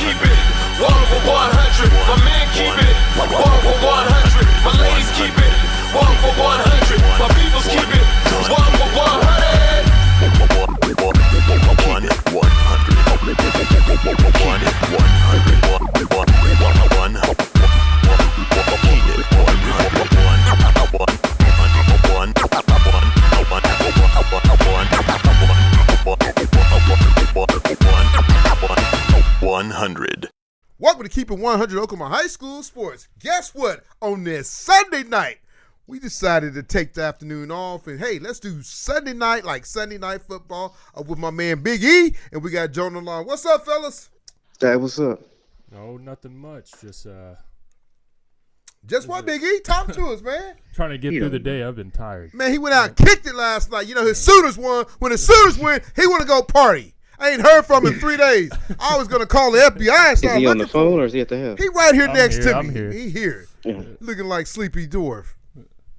keep it 1 for 100. My men keep it 1 for 100. My ladies keep it 1 for 100. My peoples keep it 1 for 100. 100. Welcome to Keep It 100 Oklahoma High School Sports. Guess what? On this Sunday night, we decided to take the afternoon off and, hey, let's do Sunday night like Sunday Night Football with my man Big E, and we got Jonah along. What's up, fellas? Hey, what's up? No, nothing much. Just what, Big E? Talk to us, man. trying to get through the day. I've been tired. Man, he went out and kicked it last night. You know, his Sooners won. When the Sooners win, he want to go party. I ain't heard from him in 3 days. I was going to call the FBI and start Is he on the looking phone or is he at the house? He right here I'm next here, to I'm me. here. He here. Yeah. Looking like Sleepy Dwarf.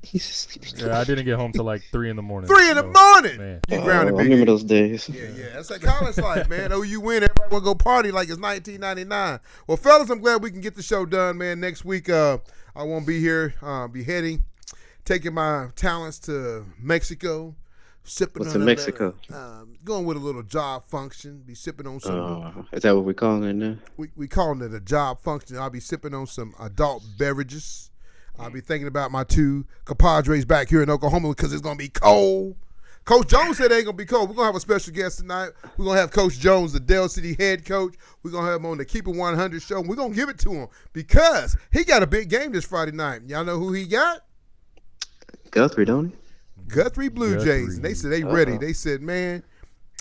He's a sleepy. Yeah, I didn't get home till like 3 in the morning. 3 in the morning. Man. You grounded, I Big remember E. those days. Yeah. That's like college life, man. Oh, you win, everybody want to go party like it's 1999. Well, fellas, I'm glad we can get the show done, man. Next week, I won't be here. Be heading, taking my talents to Mexico. Sipping What's on in Mexico? Going with a little job function. Be sipping on some. Is that what we're calling it now? We calling it a job function. I'll be sipping on some adult beverages. I'll be thinking about my 2 compadres back here in Oklahoma because it's going to be cold. Coach Jones said it ain't going to be cold. We're going to have a special guest tonight. We're going to have Coach Jones, the Dell City head coach. We're going to have him on the Keep It 100 show. And we're going to give it to him because he got a big game this Friday night. Y'all know who he got? Guthrie, don't he? Guthrie Blue Guthrie. Jays. And they said they ready. They said, man,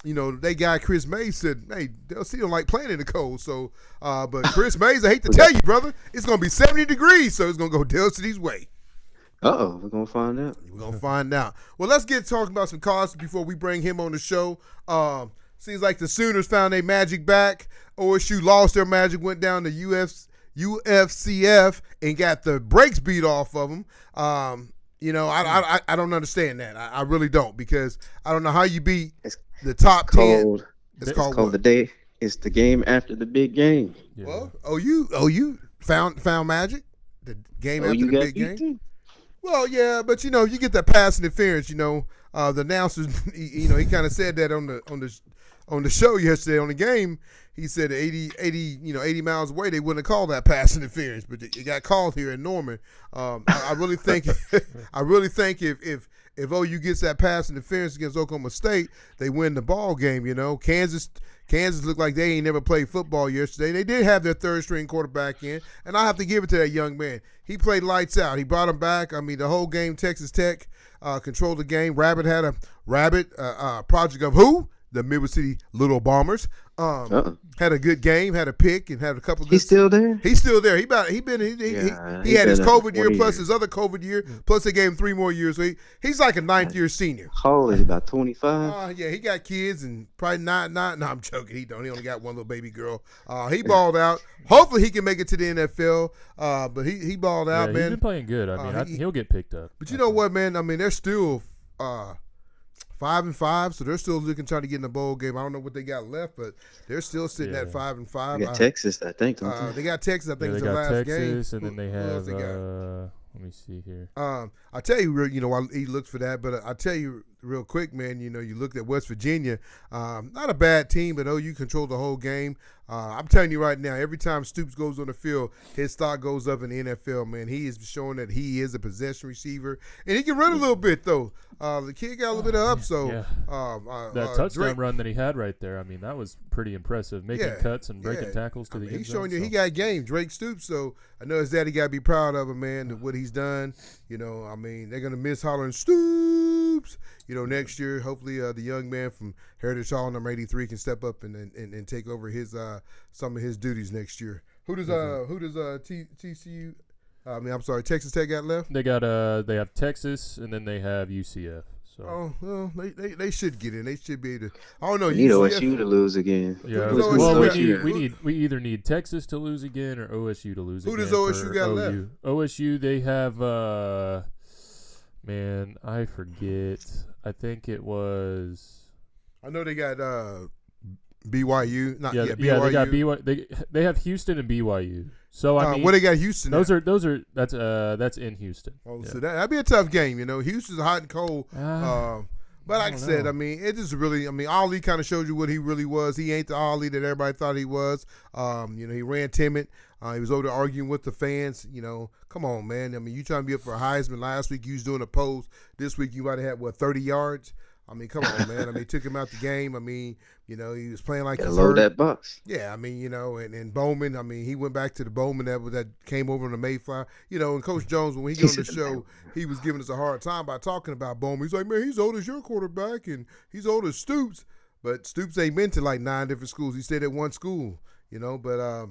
you know, they guy Chris Mays said, hey, Dell City don't like playing in the cold. So, but Chris Mays, I hate to tell you, brother, it's going to be 70 degrees, so it's going to go Dell City's way. Uh-oh, we're going to find out. We're going to find out. Well, let's get talking about some causes before we bring him on the show. Seems like the Sooners found their magic back. OSU lost their magic, went down to UFCF and got the brakes beat off of them. You know, I don't understand that. I really don't because I don't know how you beat the top 10. It's called the day. It's the game after the big game. Yeah. Well, you found magic? The game after the big game? Too. Well, yeah, but, you know, you get that pass interference, you know. The announcers, he kind of said that on the show yesterday on the game. He said 80 miles away, they wouldn't have called that pass interference, but it got called here in Norman. I really think if OU gets that pass interference against Oklahoma State, they win the ball game, you know. Kansas looked like they ain't never played football yesterday. They did have their third-string quarterback in, and I have to give it to that young man. He played lights out. He brought him back. I mean, the whole game, Texas Tech controlled the game. Rabbit had a project of who? The Midwest City Little Bombers. Had a good game, had a pick, and had a couple good. He's still there? He's still there. He had his COVID year plus his other COVID year, plus they gave him 3 more years. So he's like a 9th-year senior. How old is he? About 25? Yeah, he got kids and probably not. No, I'm joking. He don't. He only got one little baby girl. He balled out. Hopefully he can make it to the NFL. But he balled out, Yeah, man. he's been playing good. I mean, he'll get picked up. But you know what, man? I mean, they're still 5-5, so they're still looking trying to get in the bowl game. I don't know what they got left, but they're still sitting at 5-5. They got Texas, I think. Don't they? They got Texas. I think Yeah, it's they the got last Texas, game. and then they Who else have. they got? Let me see here. I tell you, you know, while he looks for that, but I tell you real quick, man. You know, you looked at West Virginia, not a bad team, but OU controlled the whole game. I'm telling you right now, every time Stoops goes on the field, his stock goes up in the NFL, man. He is showing that he is a possession receiver, and he can run a little bit though. The kid got a little bit of up, so that touchdown run that he had right there, I mean, that was pretty impressive, making cuts and breaking tackles to the end He's zone, showing you he got game. Drake Stoops, so I know his daddy got to be proud of him, man, what he's done. You know, I mean, they're gonna miss hollering Stoops. You know, next year, hopefully, the young man from Heritage Hall, number 83, can step up and take over his some of his duties next year. Who does TCU? I'm sorry, Texas Tech got left. They have Texas, and then they have UCF. So. Well, they should get in. They should be able to. I don't know. We need OSU to lose again. Yeah. Well, we either need Texas to lose again or OSU to lose again. Who does OSU got left? OSU, they have. Man, I forget. I think it was. I know they got BYU, not yeah, BYU. yeah. They got BYU. They have Houston and BYU. So I mean, what they got Houston? That's in Houston. Oh, yeah. so that'd be a tough game. Houston's hot and cold. But like I said, I mean, it just really, Ali kind of showed you what he really was. He ain't the Ali that everybody thought he was. He ran timid. He was over there arguing with the fans. Come on, man. You trying to be up for a Heisman. Last week you was doing a pose. This week you might have had, 30 yards? Come on, man. He took him out the game. He was playing like he's load hurt. that box. Yeah, and Bowman, he went back to the Bowman that came over on the Mayflower. And Coach Jones, when he got on the show, he was giving us a hard time by talking about Bowman. He's like, man, he's old as your quarterback, and he's old as Stoops. But Stoops ain't been to like 9 different schools. He stayed at one school, But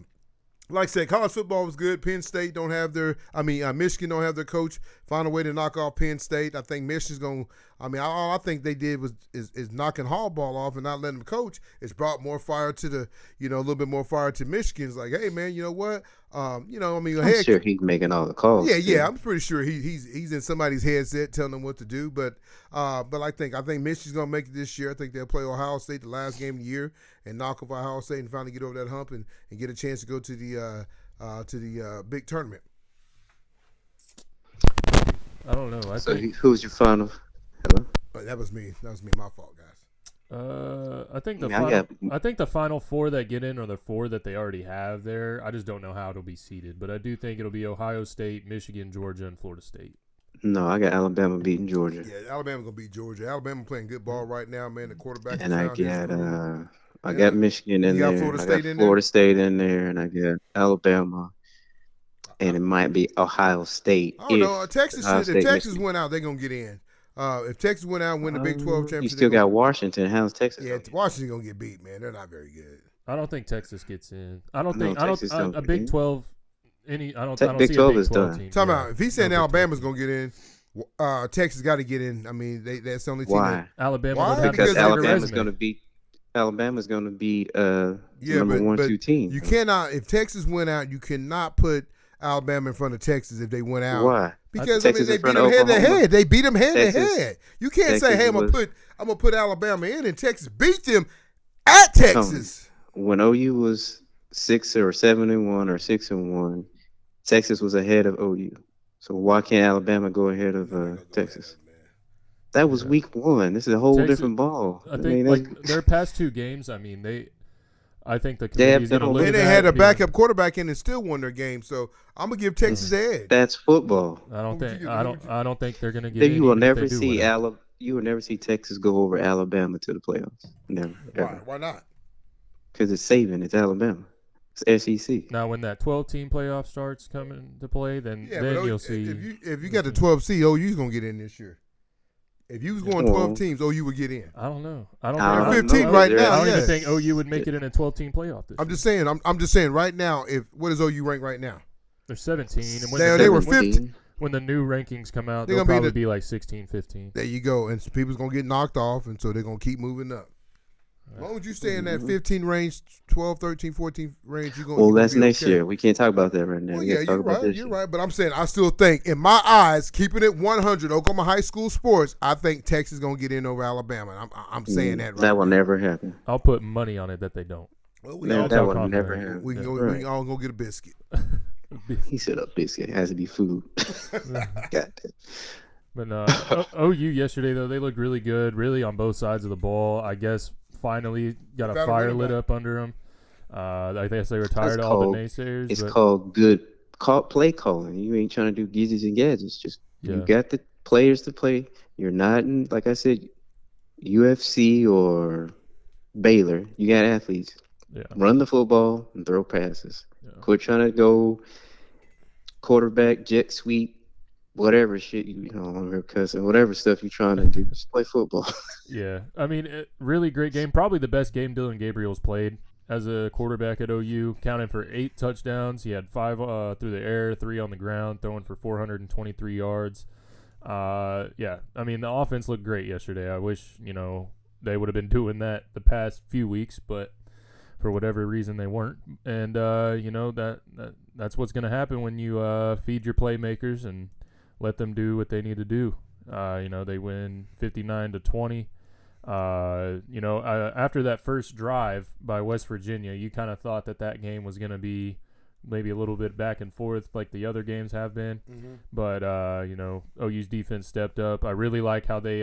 like I said, college football was good. Penn State don't have Michigan don't have their coach. Found a way to knock off Penn State. I think Michigan's going to, all I think they did is knocking Harbaugh off and not letting him coach. It's brought more fire to a little bit more fire to Michigan. It's like, hey, man, you know what? I'm sure he's making all the calls. Yeah, I'm pretty sure he's in somebody's headset telling them what to do. But I think Michigan's going to make it this year. I think they'll play Ohio State the last game of the year and knock off Ohio State and finally get over that hump and get a chance to go to the big tournament. I don't know. Who's your final? Hello? That was me. My fault, guys. I think the final 4 that get in are the 4 that they already have there. I just don't know how it'll be seeded, but I do think it'll be Ohio State, Michigan, Georgia, and Florida State. No, I got Alabama beating Georgia. Yeah, Alabama gonna beat Georgia. Alabama playing good ball right now, man. The quarterback. And I got Michigan in there. Florida State in there, and I got Alabama. And it might be Ohio State. I don't know. Texas. If Texas went out, they're gonna get in. If Texas went out and win the Big 12 championship, you still got Washington. How's Texas? Yeah, Washington's gonna get beat, man. They're not very good. I don't think Texas gets in. I don't think a Big 12. I don't Big see a Big 12 is 12 done. team. Talking about if he's saying Alabama's gonna get in, Texas got to get in. That's the only team. Why? Alabama. Why? Because Alabama's going to be the number 1-2 team. You cannot. If Texas went out, you cannot put Alabama in front of Texas if they went out. Why? Because they beat them head to head. They beat them head to head. You can't say, "Hey, I'm gonna put Alabama in," and Texas beat them at Texas. When OU was 6 or 7-1 or 6-1, Texas was ahead of OU. So why can't Alabama go ahead of Texas? That was week 1. This is a whole different ball. I think their past 2 games. I think the committee's going to look at that. And they had a backup quarterback in and still won their game. So I'm gonna give Texas the edge. That's football. I don't think they're going to get. You will never see You will never see Texas go over Alabama to the playoffs. Never. Ever. Why not? Because it's Saban. It's Alabama. It's SEC. Now, when that 12-team playoff starts coming to play, then you'll see. If you got the 12 seed, OU's gonna get in this year. If you was going 12 teams, OU would get in. I don't know. They're 15 right now. I don't even think OU would make it in a 12-team playoff this year. I'm just saying right now. What is OU ranked right now? They're 17. And they were 15. When the new rankings come out, they'll probably be like 16, 15. There you go. And people's going to get knocked off, and so they're going to keep moving up. As long as you stay in that 15 range, 12, 13, 14 range, you're going to that's next year. We can't talk about that right now. Well, yeah, you're right. You're right. But I'm saying I still think, in my eyes, keeping it 100, Oklahoma high school sports, I think Texas is going to get in over Alabama. I'm saying that right That will now. never happen. I'll put money on it that they don't. Well, that will never happen. We can all go get a biscuit. He said a biscuit. It has to be food. God damn. But OU yesterday, though, they looked really good, really on both sides of the ball. I guess finally got a fire lit up under them. I guess they were tired of all the naysayers. It's called good play calling. You ain't trying to do gizzards and gadgets. Just you got the players to play. You're not in, like I said, UFC or Baylor. You got athletes. Yeah. Run the football and throw passes. Yeah. Quit trying to go quarterback, jet sweep, whatever shit cussing, whatever stuff you're trying to do. Just play football. Yeah. Really great game. Probably the best game Dylan Gabriel's played as a quarterback at OU. Counted for 8 touchdowns. He had 5 through the air, 3 on the ground, throwing for 423 yards. The offense looked great yesterday. I wish, they would have been doing that the past few weeks, but for whatever reason they weren't. And, that's what's going to happen when you feed your playmakers and let them do what they need to do. They win 59-20. After that first drive by West Virginia, you kind of thought that game was going to be maybe a little bit back and forth like the other games have been. Mm-hmm. But, OU's defense stepped up. I really like how they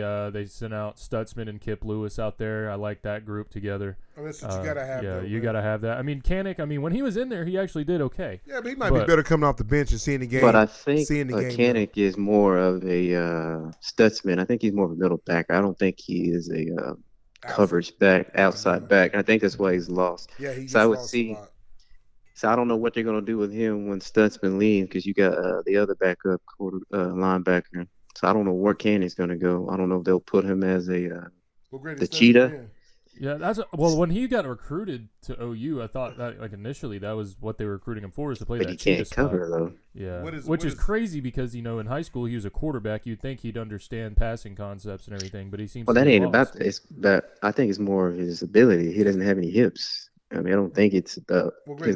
sent out Stutzman and Kip Lewis out there. I like that group together. I mean, that's what you got to have. Yeah, though, you man. got to have that. I mean, Kanik, when he was in there, he actually did okay. Yeah, but he might be better coming off the bench and seeing the game. But I think seeing the game, Kanik is more of a Stutzman. I think he's more of a middle back. I don't think he is a coverage back, outside back. I think that's why he's lost. Yeah, he so I would lost see. a lot. So I don't know what they're gonna do with him when Stutzman leaves because you got the other backup linebacker. So I don't know where Kanik's gonna go. I don't know if they'll put him as the cheetah. Yeah, when he got recruited to OU, I thought that initially that was what they were recruiting him for, is to play But that he cheetah can't spot. cover though. Yeah, What is is crazy because in high school he was a quarterback. You'd think he'd understand passing concepts and everything, but he seems. Well, to that be ain't lost. about this. But I think it's more of his ability. He doesn't have any hips. I don't think it's his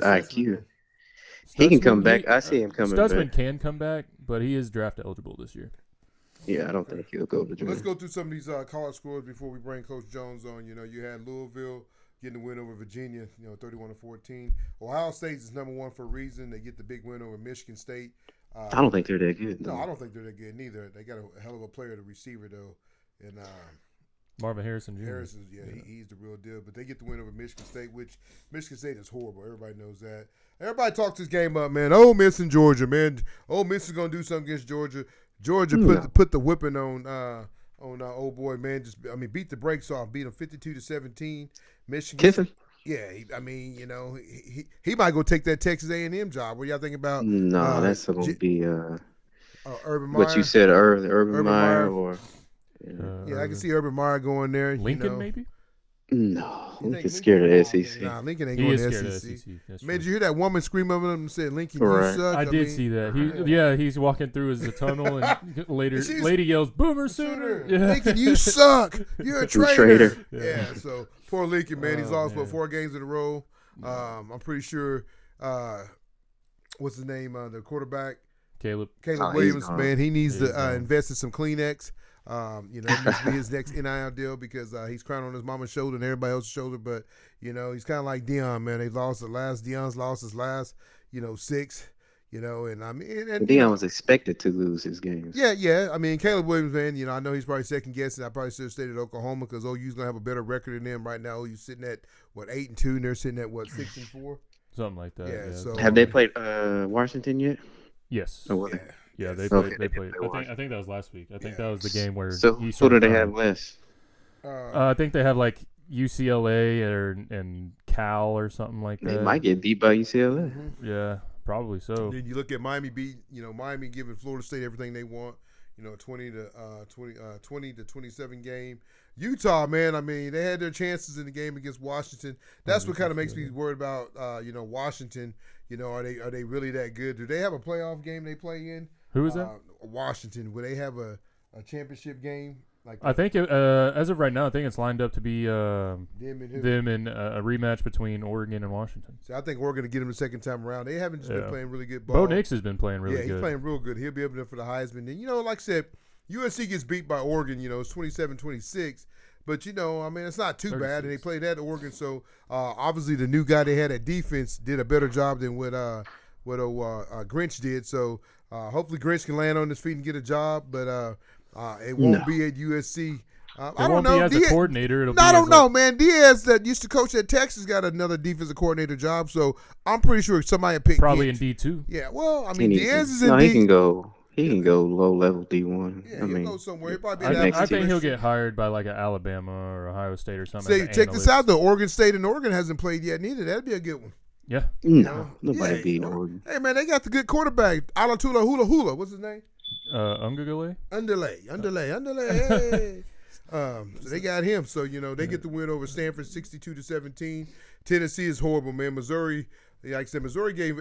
IQ. He can come back. I see him coming Stutzman back. can come back, but he is draft eligible this year. Yeah, I don't think he'll go to Well, Georgia. let's go through some of these college scores before we bring Coach Jones on. You had Louisville getting the win over Virginia, 31-14. Ohio State is number one for a reason. They get the big win over Michigan State. I don't think they're that good. No, though. I don't think they're that good neither. They got a hell of a player, the receiver though, and Marvin Harrison Jr. Harrison's he's the real deal. But they get the win over Michigan State, which Michigan State is horrible. Everybody knows that. Everybody talks this game up, man. Ole Miss and Georgia, man. Ole Miss is gonna do something against Georgia. Georgia put the whipping on old boy, man. Beat the brakes off. Beat them 52-17. Michigan. Kiffin? Yeah, he might go take that Texas A&M job. What y'all think about? No, that's going to be Urban Meyer. what you said earlier, Urban Meyer or I can see Urban Meyer going there. Lincoln maybe. No, Lincoln's scared of the SEC. Nah, Lincoln ain't He going is to scared of SEC. SEC. That's Man, true. did you hear that woman scream at him and said, "Lincoln, Right. you suck"? I did see that. He's walking through his tunnel, and lady yells, "Boomer Sooner!" Yeah. Lincoln, you suck. You're a traitor. Traitor. Yeah. So poor Lincoln, man. He's lost for 4 games in a row. I'm pretty sure. What's his name? The quarterback, Caleb Williams. gone. Man, he needs He's to gone. invest in some Kleenex. It needs to be his next NIL deal because he's crying on his mama's shoulder and everybody else's shoulder. But he's kind of like Deion, man. Deion's lost his last, 6. And Deion was expected to lose his games. Yeah. Caleb Williams, man. I know he's probably second guessing. I probably should have stayed at Oklahoma because OU's gonna have a better record than them right now. OU's sitting at 8-2, and they're sitting at 6-4. something like that. Yeah, so- Have they played Washington yet? Yes. Or what? Yeah, they Okay, played. They they played. played I think that was last week. I think Yeah. that was the game where So he who do started they crying. have less? I think they have like UCLA and Cal or something like that. They might get beat by UCLA. Yeah, probably so. Then you look at Miami beat, Miami giving Florida State everything they want. 20 to 27 game. Utah, man. They had their chances in the game against Washington. That's what kind of makes me worried about, Washington. Are they really that good? Do they have a playoff game they play in? Who is that? Washington. Will they have a championship game? I think as of right now, I think it's lined up to be them and who? them in a rematch between Oregon and Washington. So I think we're going to get them the second time around. They haven't just been Yeah. playing really good ball. Bo Nix has been playing really yeah, he's good. playing real good. He'll be up there for the Heisman. And, like I said, USC gets beat by Oregon, it's 27-26. But, it's not too bad. And they 36. played at Oregon. So, obviously, the new guy they had at defense did a better job than what Grinch did. So, hopefully Grinch can land on his feet and get a job. But it won't be at USC. I It don't won't know. be as a coordinator. It'll be I as don't a- know, man. Diaz that used to coach at Texas got another defensive coordinator job. So, I'm pretty sure somebody picked Probably in Grinch. D2. Yeah, well, He needs Diaz to- is in no, D. he can go. He can go low level D1. Yeah, he'll go somewhere. He'll probably be I an think- I think he'll athletic- get hired by like an Alabama or Ohio State or something. Say, as an check this analyst. out. The Oregon State and Oregon hasn't played yet neither. That'd be a good one. Yeah. No, nobody Yeah, beat Oregon. Hey, man, they got the good quarterback. Alatula Hula Hula. What's his name? Ungagale? Underlay. Hey. So they got him. So, they get the win over Stanford 62-17. Tennessee is horrible, man. Missouri, like I said, Missouri gave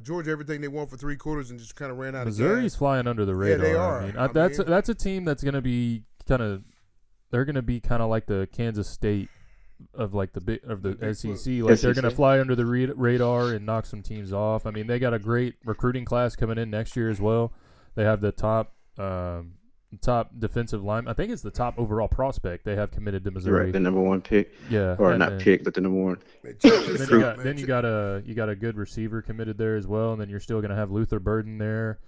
Georgia everything they want for 3 quarters and just kind of ran out Missouri's of gas. flying under the radar. they are. I mean, I that's a team that's going to be they're going to be kind of like the Kansas State of like the SEC. Like they're going to fly under the radar and knock some teams off. I mean, they got a great recruiting class coming in next year as well. They have the top top defensive line. I think it's the top overall prospect they have committed to Missouri. Right, the number 1 pick. Yeah, Or and not then, pick, but the number 1. Then you got a good receiver committed there as well, and then you're still going to have Luther Burden there.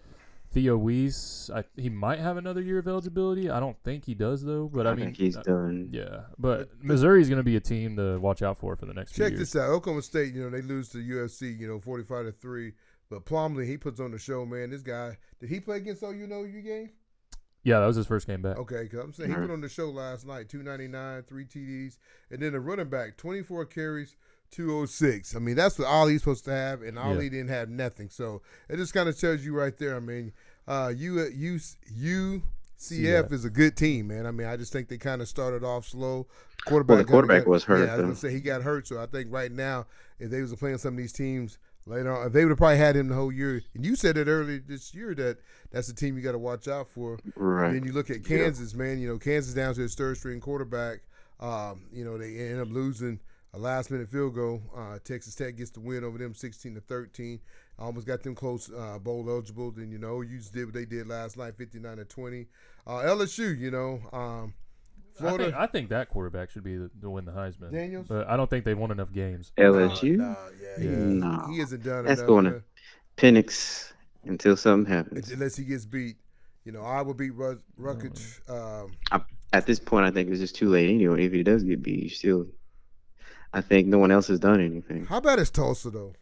Theo Weiss, he might have another year of eligibility. I don't think he does though, but I mean think he's done. Yeah, but Missouri's going to be a team to watch out for the next few years. Check this out. Oklahoma State, they lose to USC, 45-3. But Plumlee, he puts on the show, man. This guy, did he play against OU game? Yeah, that was his first game back. Okay, because I'm saying he put on the show last night, 299, 3 TDs, and then the running back, 24 carries, 206. I mean, that's what Ollie's supposed to have, and Ollie didn't have nothing. So it just kind of tells you right there. I mean, UCF is a good team, man. I mean, I just think they kind of started off slow. The quarterback was hurt. Yeah, I was going to say he got hurt. So I think right now, if they was playing some of these teams later on, they would have probably had him the whole year. And you said it earlier this year that that's the team you got to watch out for. Right. And then you look at Kansas, man. Kansas down to his third-string quarterback. They end up losing a last-minute field goal. Texas Tech gets the win over them 16-13. Almost got them close, bowl eligible. Then, OU did what they did last night, 59-20. LSU, Florida. I think that quarterback should be to win the Heisman. Daniels? But I don't think they've won enough games. LSU? No, he hasn't done That's enough. going to Penix until something happens. Unless he gets beat. Iowa beat Rutgers. At this point, I think it's just too late anyway. If he does get beat, I think no one else has done anything. How bad is Tulsa, though?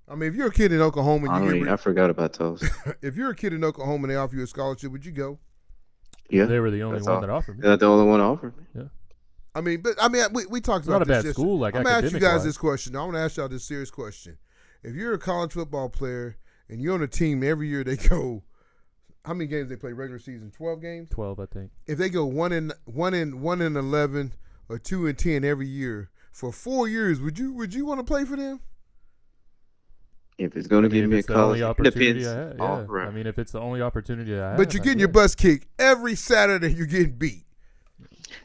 I mean, if you're a kid in Oklahoma, I forgot about Tulsa. If you're a kid in Oklahoma and they offer you a scholarship, would you go? Yeah, they were the only one that offered me. They're the only one offered me. Yeah. We talked It's about not a this. bad school. Like I'm gonna ask you guys academic-wise. this question. I want to ask y'all this serious question. If you're a college football player and you're on a team every year, they go. How many games they play regular season? 12 games. 12, I think. If they go 1-11 or 2-10 every year for 4 years, would you want to play for them? If it's going to give me a college, it depends. I mean, if it's the only opportunity I have. But you're getting your butts kicked every Saturday. You're getting beat.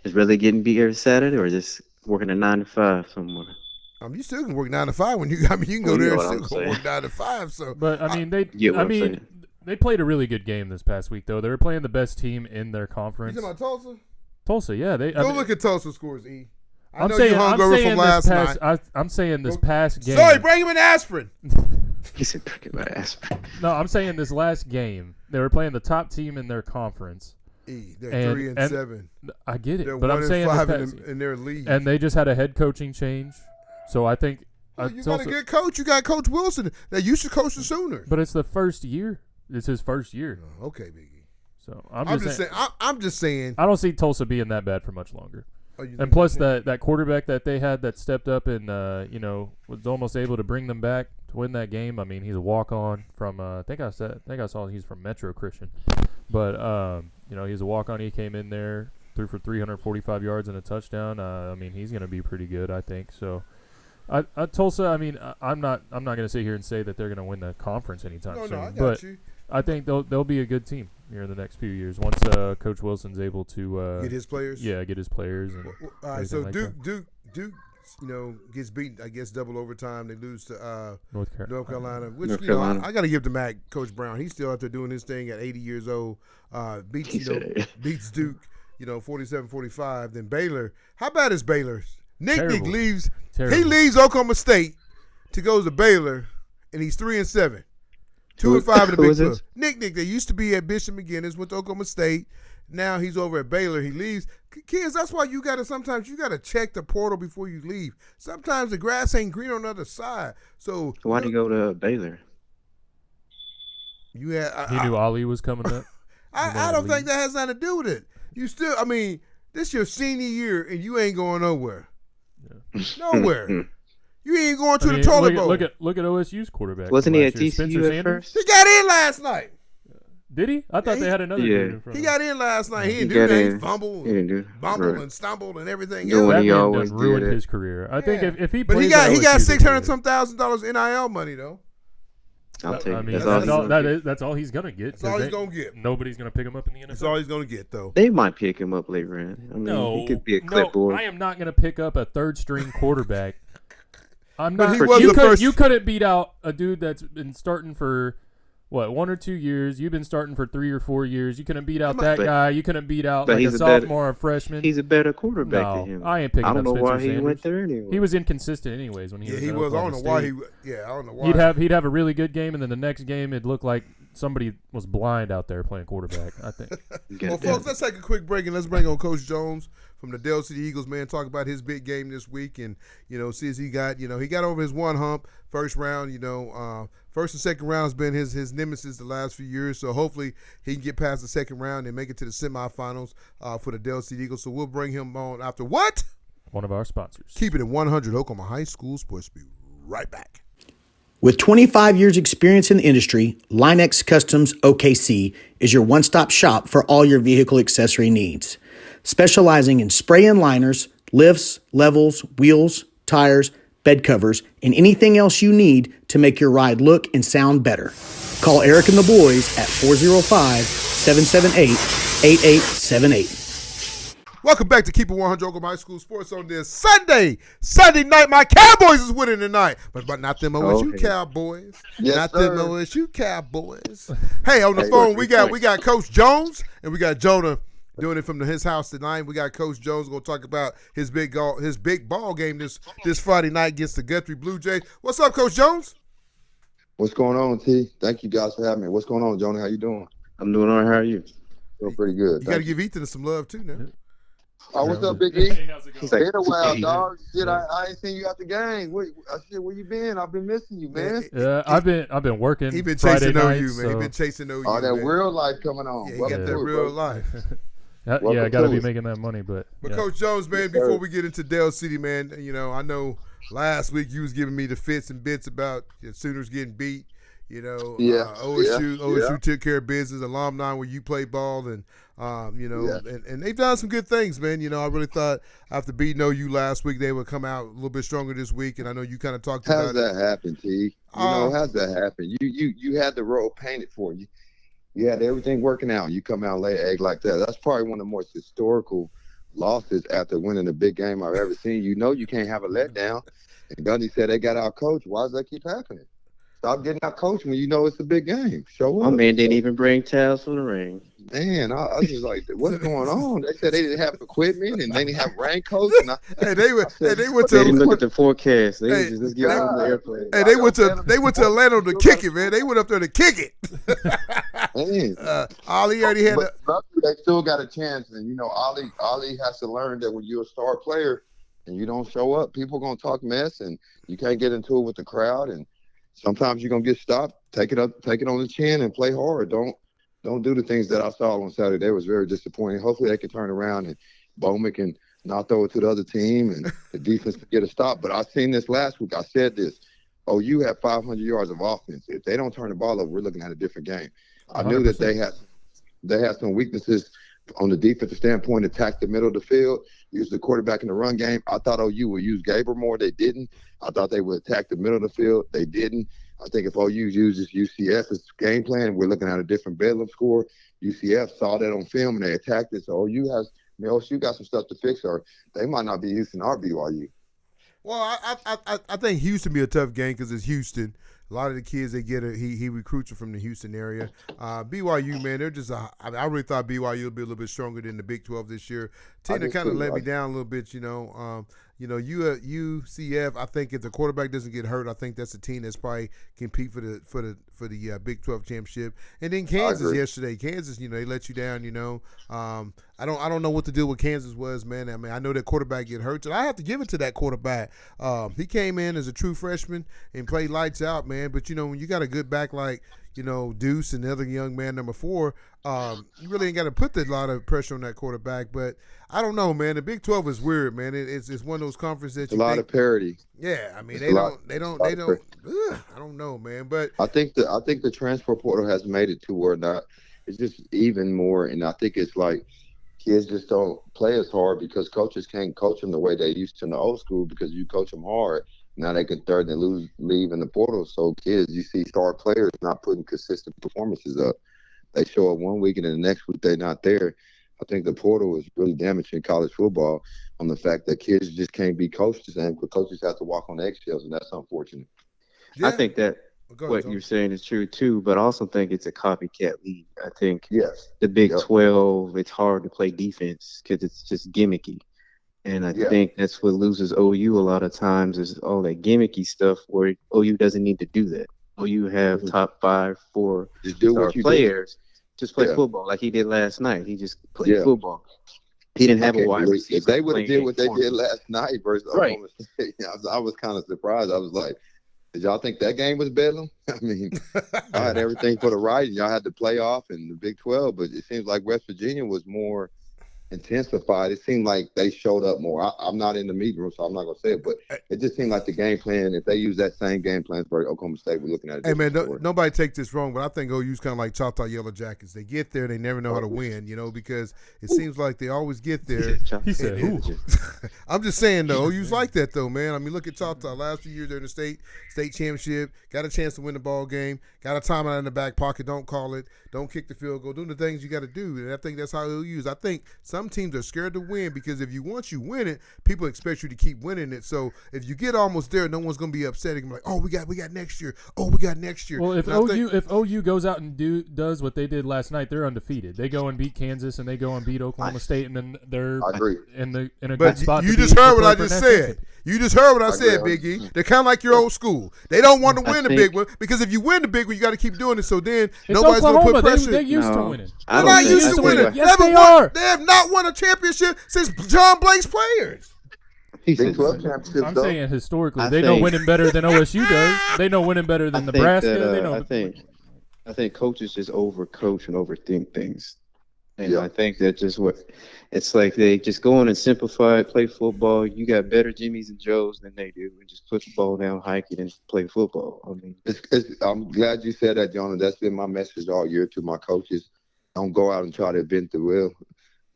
Is really getting beat every Saturday, or just working a 9 to 5 somewhere? You still can work 9 to 5 when you. I mean, you can go there and still work 9 to 5. So, but I mean, they played a really good game this past week, though. They were playing the best team in their conference. You talking about Tulsa? Tulsa, yeah. Look at Tulsa scores, E. I'm saying this past game. Sorry, bring him an aspirin. He said, "Bring him an aspirin." No, I'm saying this last game. They were playing the top team in their conference. They're 3-7. I get it, They're but I'm saying 1-5 in their league. And they just had a head coaching change, so I think. You got a good coach. You got Coach Wilson that used to coach the Sooners. But it's the first year. It's his first year. Okay, Biggie. So I'm just saying. I don't see Tulsa being that bad for much longer. And plus, that quarterback that they had that stepped up and was almost able to bring them back to win that game. I mean, he's a walk-on from I think I saw he's from Metro Christian, but he's a walk-on. He came in there, threw for 345 yards and a touchdown. I mean, he's going to be pretty good, I think. So, Tulsa. I mean, I'm not going to sit here and say that they're going to win the conference anytime soon. No, I got but you. I think they'll be a good team here in the next few years once Coach Wilson's able to get his players. Yeah, get his players. And all right, so like Duke, gets beaten. I guess double overtime. They lose to North Carolina. Which I got to give to Mac, Coach Brown. He's still out there doing his thing at 80 years old. Beats Duke. 47-45. Then Baylor. How bad is Baylor? Nick leaves. Terrible. He leaves Oklahoma State to go to Baylor, and he's 3-7. 2-5 in the Big 12. Nick, they used to be at Bishop McGinnis, went to Oklahoma State. Now he's over at Baylor. He leaves. Kids, that's why sometimes you gotta check the portal before you leave. Sometimes the grass ain't green on the other side. So why'd he go to Baylor? He knew Ali was coming up. I don't think that has nothing to do with it. This is your senior year and you ain't going nowhere. Yeah. Nowhere. You ain't going to the toilet bowl. Look at OSU's quarterback. Wasn't he at TCU at first? He got in last night. Did he? I thought they had another dude in front of him. He got in last night. He didn't do anything. He fumbled, and stumbled, and everything else. That man done ruined his career. I think if he plays, but he got $600,000 NIL money though. I'll take it. I mean, that's all he's gonna get. That's all he's gonna get. Nobody's gonna pick him up in the NFL. That's all he's gonna get, though. They might pick him up later on. I mean, he could be a clipboard. I am not gonna pick up a third-string quarterback. I'm But not. he was the first. You couldn't beat out a dude that's been starting for what, 1 or 2 years. You've been starting for 3 or 4 years. You couldn't beat out But- that guy. You couldn't beat out but like a he's a better- sophomore or freshman. He's a better quarterback No, than him. I ain't picking I don't up know Spencer why he Sanders. went there anyway. He was inconsistent anyways when he Yeah, was he at was. I Oklahoma don't know why State. he. Yeah, I don't know why. He'd have a really good game, and then the next game it looked like somebody was blind out there playing quarterback. I think. Well, folks, let's take a quick break and let's bring on Coach Jones from the Dell City Eagles, man. Talk about his big game this week and, see as he got, he got over his one hump first round, first and second round has been his nemesis the last few years. So hopefully he can get past the second round and make it to the semifinals for the Dell City Eagles. So we'll bring him on after what? One of our sponsors. Keep it at 100 Oklahoma High School Sports. Be right back. With 25 years experience in the industry, Linex Customs OKC is your one-stop shop for all your vehicle accessory needs. Specializing in spray-in liners, lifts, levels, wheels, tires, bed covers, and anything else you need to make your ride look and sound better. Call Eric and the boys at 405-778-8878. Welcome back to Keep It 100 Oklahoma High School Sports on this Sunday night. My Cowboys is winning tonight, but not them OSU Cowboys. Yes, not sir. them OSU Cowboys. Hey, on the phone we got Coach Jones and we got Jonah doing it from his house tonight. We got Coach Jones going to talk about his big ball game this Friday night against the Guthrie Blue Jays. What's up, Coach Jones? What's going on, T? Thank you guys for having me. What's going on, Jonah? How you doing? I'm doing all right. How are you? Doing pretty good. You got to give Ethan some love too now. Oh, what's up, Big E? Hey, how's it going? It's been a while, dog. Shit, I ain't seen you at the game. Where you been? I've been missing you, man. Yeah, I've been working. He been Friday chasing OU, nights, man. He so- been chasing OU. Oh, that man. real life coming on. Yeah, he Welcome got that to it, real bro. life. Yeah, Welcome I got to to be it. making that money, but But yeah. Coach Jones, man, Yes, before sir. we get into Dell City, man, I know last week you was giving me the fits and bits about the Sooners getting beat. Yeah, OSU took care of business. Alumni where you play ball, and and they've done some good things, man. I really thought after beating OU last week, they would come out a little bit stronger this week, and I know you kind of talked How's about that happen, T? How's that happen? You had the road painted for you. You had everything working out. You come out and lay an egg like that. That's probably one of the most historical losses after winning a big game I've ever seen. You can't have a letdown. And Gundy said they got out coached. Why does that keep happening? Stop getting out coached when you know it's a big game. Show My up. man didn't even bring towels for the ring. Man, I was just like, what's going on? They said they didn't have equipment and they didn't have raincoats. And Hey, they went They didn't to look at the forecast. They Hey, just let's get on the airplane. hey, they went to Atlanta to kick it, man. They went up there to kick it. Man. Ollie already had But luckily, they still got a chance. And, Ollie has to learn that when you're a star player and you don't show up, people are going to talk mess and you can't get into it with the crowd. And sometimes you're going to get stopped. Take it on the chin and play hard. Don't do the things that I saw on Saturday. It was very disappointing. Hopefully they can turn around and Bowman can not throw it to the other team and the defense can get a stop. But I seen this last week. I said this. OU had 500 yards of offense. If they don't turn the ball over, we're looking at a different game. I knew that 100%. they had some weaknesses on the defensive standpoint, attack the middle of the field, use the quarterback in the run game. I thought OU would use Gabriel more. They didn't. I thought they would attack the middle of the field. They didn't. I think if OU uses UCF's game plan, we're looking at a different Bedlam score. UCF saw that on film and they attacked it. So OSU got some stuff to fix, or they might not be using our BYU. Well, I think Houston be a tough game because it's Houston. A lot of the kids they get, he recruits them from the Houston area. BYU, man, they're just I really thought BYU would be a little bit stronger than the Big 12 this year. Team that kind of let me down a little bit, UCF. I think if the quarterback doesn't get hurt, I think that's a team that's probably compete for the Big 12 championship. And then Kansas yesterday. Kansas, they let you down. I don't know what the deal with Kansas was, man. I mean, I know that quarterback get hurt, and I have to give it to that quarterback. He came in as a true freshman and played lights out, man. But when you got a good back like Deuce and the other young man, number 4, you really ain't got to put a lot of pressure on that quarterback. But I don't know, man. The Big 12 is weird, man. It's one of those conferences that It's a lot of parity. Yeah, I mean It's they a lot- don't. I don't know, man. But I think the transfer portal has made it to where not it's just even more, and I think it's like kids just don't play as hard because coaches can't coach them the way they used to in the old school because you coach them hard. Now they can third and leave in the portal. So kids, you see star players not putting consistent performances up. They show up one week and then the next week they're not there. I think the portal is really damaging college football on the fact that kids just can't be coached the same because coaches have to walk on eggshells, and that's unfortunate. yeah. I think that Go ahead, what Joe. you're saying is true too, but I also think it's a copycat league. I think Yes. the Big Yep. 12, it's hard to play defense because it's just gimmicky. And I Yeah. think that's what loses OU a lot of times is all that gimmicky stuff where OU doesn't need to do that. OU have top 5, 4 Just do star what you do. players. Just play Yeah. football like he did last night. He just played Yeah. football. He didn't I have a can't wide believe receiver. if they would have playing did what they corner. did last night versus Right. Oklahoma State. I was kind of surprised. I was like, did y'all think that game was bedlam? I mean, y'all had everything for the right, and y'all had the playoff and the Big 12, but it seems like West Virginia was more intensified. It seemed like they showed up more. I'm not in the meeting room, so I'm not going to say it, but it just seemed like the game plan, if they use that same game plan for Oklahoma State, we're looking at it. Hey, man, nobody take this wrong, but I think OU's kind of like Choctaw Yellow Jackets. They get there, they never know how to win, because it seems like they always get there. He said, "Ooh." I'm just saying, though, OU's like that, though, man. I mean, look at Choctaw. Last few years, they're in the state championship, got a chance to win the ball game, got a timeout in the back pocket, don't call it, don't kick the field goal, doing the things you got to do. And I think that's how OU is. I think some teams are scared to win because once you win it, people expect you to keep winning it. So if you get almost there, no one's going to be upset. It's like, oh, we got next year. Oh, we got next year. Well, if OU goes out and does what they did last night, they're undefeated. They go and beat Kansas and they go and beat Oklahoma State, and then they're I agree. in a But good spot. you to just be- heard to what I play for just national said. championship. You just heard what I I said, agree. Big E. They're kind of like your old school. They don't want to win the think- big one because if you win the big one, you got to keep doing it. So then It's nobody's going to Oklahoma. put pressure. They're used to No. winning. I They're don't not think- used I to think winning. what- Yes, they won- are. They have not won a championship since John Blake's players. He Big said 12 championship, I'm though. saying historically, I they know think- winning better than OSU does. They know winning better than I think Nebraska. that, They know. I think coaches just overcoach and overthink things. And Yeah. I think that just what it's like they just go on and simplify it, play football. You got better Jimmys and Joes than they do, and just put the ball down, hike it, and play football. I mean, I'm glad you said that, Jonah. That's been my message all year to my coaches. Don't go out and try to invent the wheel.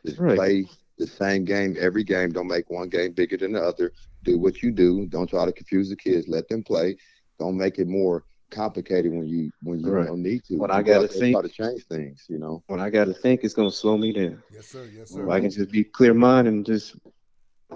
Just Right. play the same game every game. Don't make one game bigger than the other. Do what you do. Don't try to confuse the kids. Let them play. Don't make it more complicated when you Right. don't need to. What You I go gotta out there and think- try to change things. when I got to think, it's gonna slow me down. Yes, sir. Yes, If I can just be clear minded and just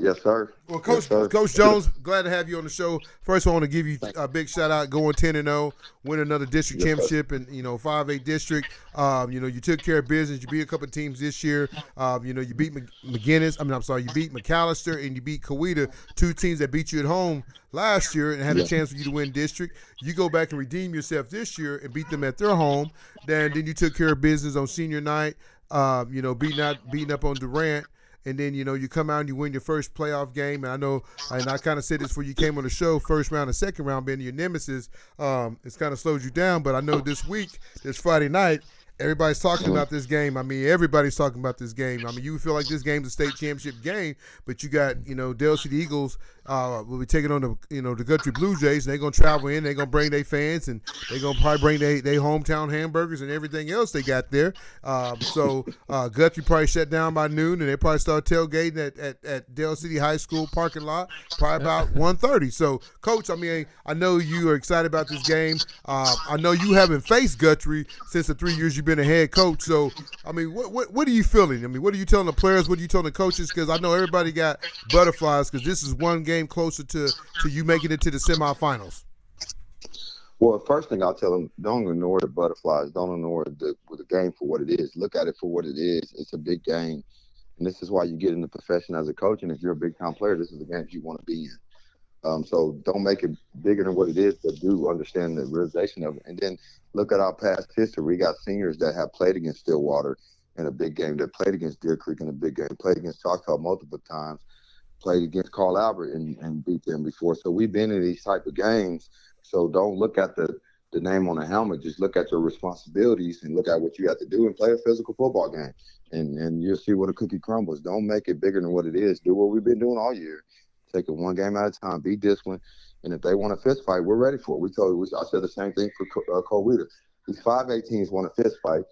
Yes, sir. Well, Yes, sir. Coach Jones, glad to have you on the show. First, I want to give you a big shout out, going 10-0, win another district Yes, sir. championship, and 5A district. You took care of business. You beat a couple of teams this year. You beat McGinnis. You beat McAllister and you beat Coweta, two teams that beat you at home last year and had a chance for you to win district. You go back and redeem yourself this year and beat them at their home. Then you took care of business on senior night. Beating up on Durant. And then, you come out and you win your first playoff game. And I kind of said this before you came on the show, first round and second round being your nemesis. It's kind of slowed you down. But I know this Friday night, everybody's talking about this game. I mean, everybody's talking about this game. I mean, you feel like this game's a state championship game, but you got, Dale City Eagles will be taking on the Guthrie Blue Jays, and they're going to travel in. They're going to bring their fans, and they're going to probably bring their hometown hamburgers and everything else they got there. So Guthrie probably shut down by noon, and they probably start tailgating at Dale City High School parking lot probably about 1:30. So, Coach, I know you are excited about this game. I know you haven't faced Guthrie since the 3 years you've been a head coach. So, what are you feeling? What are you telling the players? What are you telling the coaches? Because I know everybody got butterflies because this is one game closer to you making it to the semifinals. Well, the first thing I'll tell them, don't ignore the butterflies. Don't ignore the game for what it is. Look at it for what it is. It's a big game. And this is why you get in the profession as a coach. And if you're a big-time player, this is the game you want to be in. So don't make it bigger than what it is, but do understand the realization of it. And then look at our past history. We got seniors that have played against Stillwater in a big game, that played against Deer Creek in a big game, played against Choctaw multiple times, played against Carl Albert and beat them before. So we've been in these type of games. So don't look at the name on the helmet. Just look at your responsibilities and look at what you have to do and play a physical football game. And you'll see what a cookie crumbles. Don't make it bigger than what it is. Do what we've been doing all year. Take it one game at a time. Be disciplined. And if they want a fist fight, we're ready for it. I said the same thing for Coweta. These 5A teams want a fist fight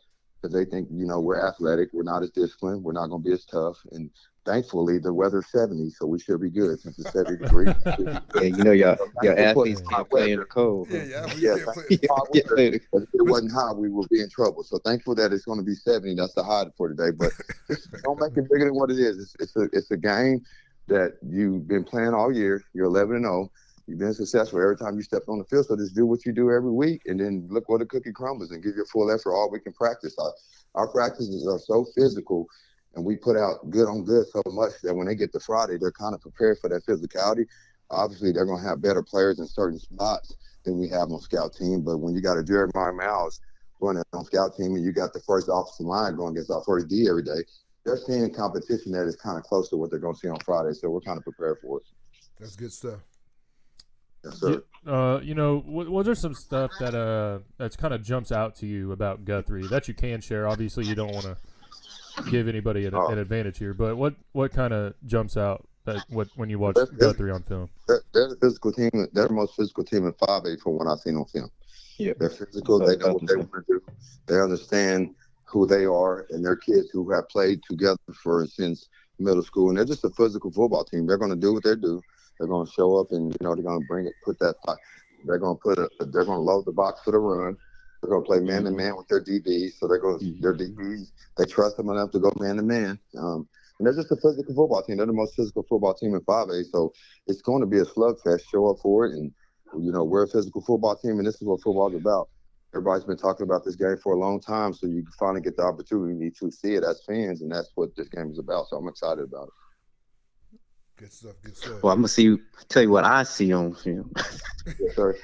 because they think, we're athletic. We're not as disciplined. We're not going to be as tough. And thankfully, the weather's 70, so we should be good since it's 70 degrees. your athletes can't play in the cold. If it wasn't hot, we would be in trouble. So thankful that it's going to be 70. That's the high for today. But don't make it bigger than what it is. It's a game that you've been playing all year. You're 11-0. You've been successful every time you step on the field. So just do what you do every week, and then look where the cookie crumbles, and give your full effort all week in practice. Our practices are so physical, and we put out good on good so much that when they get to Friday, they're kind of prepared for that physicality. Obviously, they're going to have better players in certain spots than we have on scout team. But when you got a Jeremiah Miles running on scout team, and you got the first offensive line going against our first D every day, they're seeing competition that is kind of close to what they're going to see on Friday. So we're kind of prepared for it. That's good stuff. Yes, sir. Was there some stuff that that's kind of jumps out to you about Guthrie that you can share? Obviously, you don't want to give anybody an advantage here, but what kind of jumps out when you watch Guthrie on film? They're the physical team. They're the most physical team in 5A from what I've seen on film. Yeah, they're physical. They know what they want to do. They understand who they are, and they're kids who have played together since middle school, and they're just a physical football team. They're going to do what they do. They're going to show up, and they're going to bring it. They're going to load the box for the run. They're going to play man to man with their DBs. So their DBs. They trust them enough to go man to man. And they're just a physical football team. They're the most physical football team in 5A. So it's going to be a slugfest. Show up for it, and we're a physical football team, and this is what football's about. Everybody's been talking about this game for a long time, so you finally get the opportunity to see it as fans, and that's what this game is about. So I'm excited about it. Good stuff. Well, I'm going to tell you what I see on film. Yes, sir.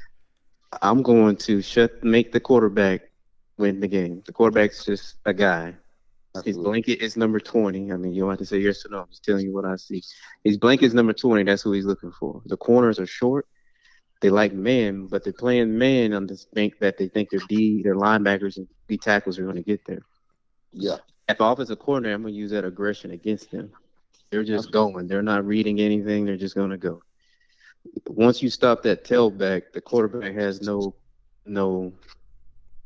I'm going to make the quarterback win the game. The quarterback's just a guy. Absolutely. His blanket is number 20. I mean, you don't have to say yes or no. I'm just telling you what I see. His blanket is number 20. That's who he's looking for. The corners are short. They like man, but they're playing man on this bank that they think their linebackers and D tackles are going to get there. Yeah. At the offensive coordinator, I'm going to use that aggression against them. They're just going. They're not reading anything. They're just going to go. Once you stop that tailback, the quarterback has no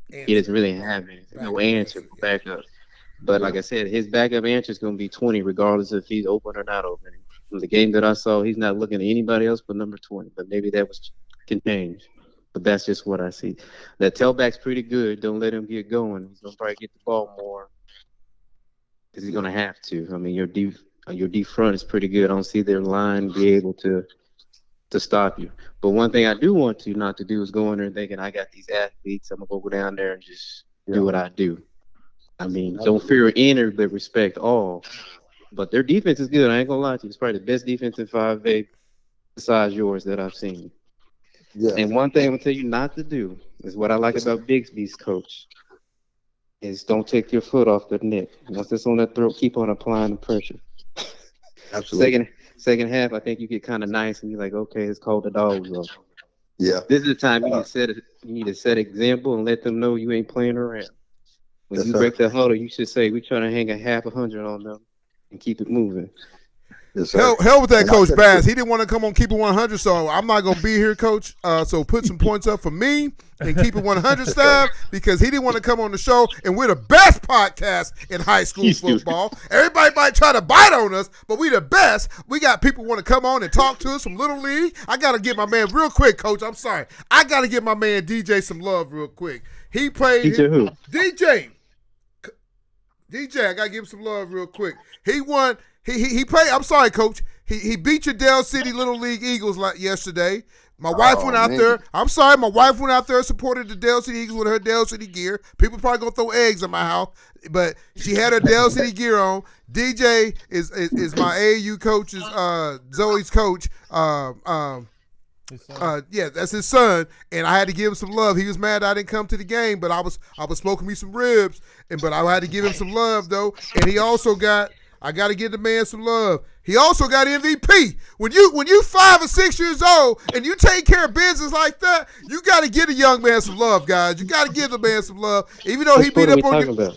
he doesn't really have anything, no answer for backup. But like I said, his backup answer is going to be 20, regardless if he's open or not open. From the game that I saw, he's not looking at anybody else but number 20. But maybe that can change. But that's just what I see. That tailback's pretty good. Don't let him get going. He's going to probably get the ball more because he's going to have to. I mean, your deep front is pretty good. I don't see their line be able to stop you. But one thing I do want to not to do is go in there thinking I got these athletes. I'm going to go down there and just do what I do. I mean, don't fear any, but respect all. But their defense is good. I ain't going to lie to you. It's probably the best defense in 5A besides yours that I've seen. Yeah. And one thing I'm going to tell you not to do is what I like about Bixby's coach is don't take your foot off the neck. Once it's on that throat, keep on applying the pressure. Absolutely. Second half, I think you get kind of nice and you're like, okay, let's call the dogs off. Yeah. This is the time you need to set example and let them know you ain't playing around. When you break the huddle, you should say, we're trying to hang a 100 on them and keep it moving. Yes, hell with that, Coach Bass. He didn't want to come on Keep It 100, so I'm not going to be here, Coach. So put some points up for me and Keep It 100 staff because he didn't want to come on the show, and we're the best podcast in high school football. Everybody might try to bite on us, but we the best. We got people want to come on and talk to us from Little League. I got to get my man real quick, Coach. I'm sorry. I got to give my man DJ some love real quick. He played DJ who? DJ, I got to give him some love real quick. He won. He played. I'm sorry, Coach. He beat your Dell City Little League Eagles yesterday. My wife went out there. I'm sorry. My wife went out there and supported the Dell City Eagles with her Dell City gear. People probably going to throw eggs in my house, but she had her Dell City gear on. DJ is my AAU coach's, Zoe's coach. Yeah, that's his son, and I had to give him some love. He was mad I didn't come to the game, but I was smoking me some ribs, but I had to give him some love though. And he also I got to give the man some love. He also got MVP. When you 5 or 6 years old and you take care of business like that, you got to give a young man some love, guys. You got to give the man some love, even though he beat up on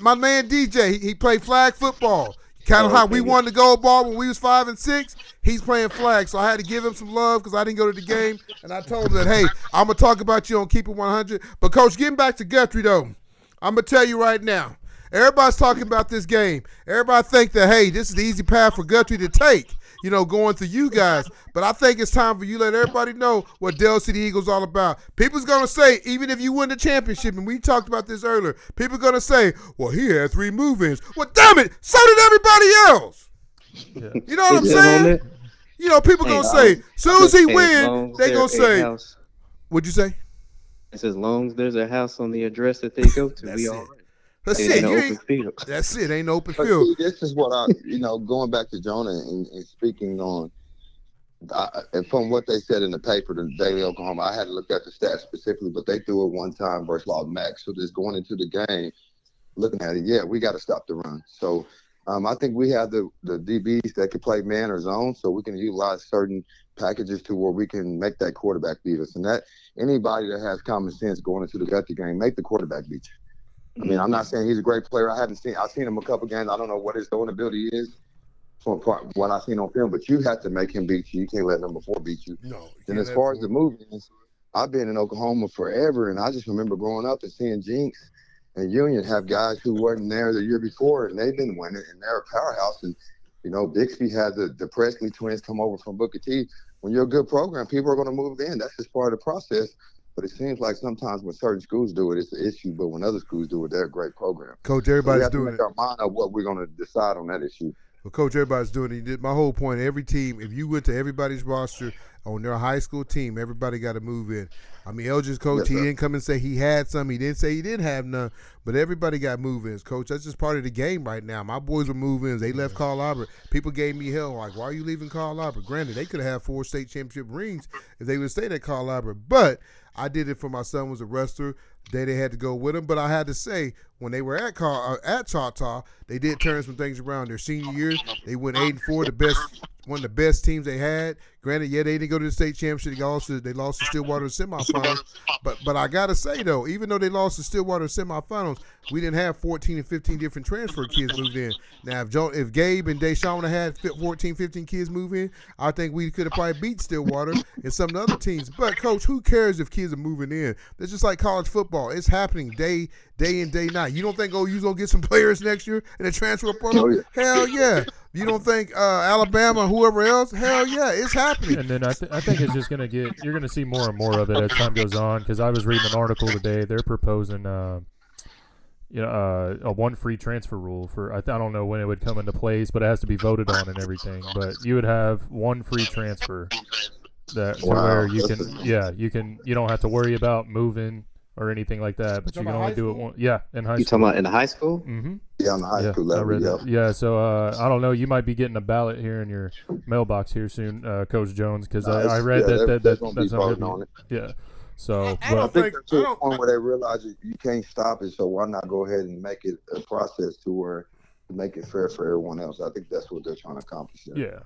my man DJ. He played flag football. Kind of how we won the gold ball when we was 5 and 6. He's playing flag, so I had to give him some love because I didn't go to the game, and I told him that, hey, I'm gonna talk about you on Keep It 100. But Coach, getting back to Guthrie though, I'm gonna tell you right now, everybody's talking about this game. Everybody think that, hey, this is the easy path for Guthrie to take, going through you guys. But I think it's time for you to let everybody know what Dell City Eagles all about. People's going to say, even if you win the championship, and we talked about this earlier, people are going to say, well, he had 3 move-ins. Well, damn it, so did everybody else. Yeah. You know what I'm saying? People Hey, gonna say, soon as he hey, as win, long as they gonna there's a say, house, what'd you say? it's as long as there's a house on the address that they go to, we That's all it. right. That's It ain't it. an You open ain't. field. That's it. Ain't no open But field. see, this is what going back to Jonah and speaking on, and from what they said in the paper, the Daily Oklahoma, I had to look at the stats specifically, but they threw it one time versus Law Max. So just going into the game, looking at it, yeah, we got to stop the run. So I think we have the DBs that can play man or zone, so we can utilize certain packages to where we can make that quarterback beat us. And that anybody that has common sense going into the Guthrie game, make the quarterback beat you. I mean, I'm not saying he's a great player. I've seen him a couple games. I don't know what his throwing ability is from what I've seen on film, but you have to make him beat you. You can't let number 4 beat you. No. And as far as the movements, I've been in Oklahoma forever, and I just remember growing up and seeing Jinx and Union have guys who weren't there the year before, and they've been winning, and they're a powerhouse. And, Bixby had the Presley twins come over from Booker T. When you're a good program, people are going to move in. That's just part of the process. But it seems like sometimes when certain schools do it, it's an issue. But when other schools do it, they're a great program. Coach, So we everybody's have to doing make it. our mind up what we're going to decide on that issue. Well, Coach, everybody's doing it. My whole point, every team, if you went to everybody's roster on their high school team, everybody got to move in. I mean, Elgin's coach, he didn't come and say he had some. He didn't say he didn't have none. But everybody got move-ins, Coach. That's just part of the game right now. My boys were move-ins. They left Carl Albert. People gave me hell, like, why are you leaving Carl Albert? Granted, they could have had 4 state championship rings if they would stayed at Carl Albert. But I did it for my son was a wrestler. They had to go with him. But I had to say, when they were at Choctaw, they did turn some things around. Their senior year, they went 8-4, one of the best teams they had. Granted, yeah, they didn't go to the state championship. They lost to Stillwater in semifinals. But I gotta say though, even though they lost to Stillwater in semifinals, we didn't have 14 and 15 different transfer kids moved in. Now, if Gabe and Deshaun had 14, 15 kids move in, I think we could have probably beat Stillwater and some of the other teams. But Coach, who cares if kids are moving in? It's just like college football. It's happening day in, day night. You don't think OU's gonna get some players next year in the transfer portal? Oh, yeah. Hell yeah. You don't think Alabama, whoever else? Hell yeah, it's happening. And then I think it's just you're going to see more and more of it as time goes on. Because I was reading an article today. They're proposing, a one free transfer rule for. I don't know when it would come into place, but it has to be voted on and everything. But you would have one free transfer to where you don't have to worry about moving or anything like that. But you can only do it one. Yeah, in high You school. talking about in the high school? Mm-hmm. Yeah, on the high school I level. read Yeah. that. Yeah, so I don't know. You might be getting a ballot here in your mailbox here soon, Coach Jones, because I read that's gonna be voting on it. Yeah. So, I don't I think think to a point where they realize you can't stop it, so why not go ahead and make it a process to make it fair for everyone else? I think that's what they're trying to accomplish. There. yeah.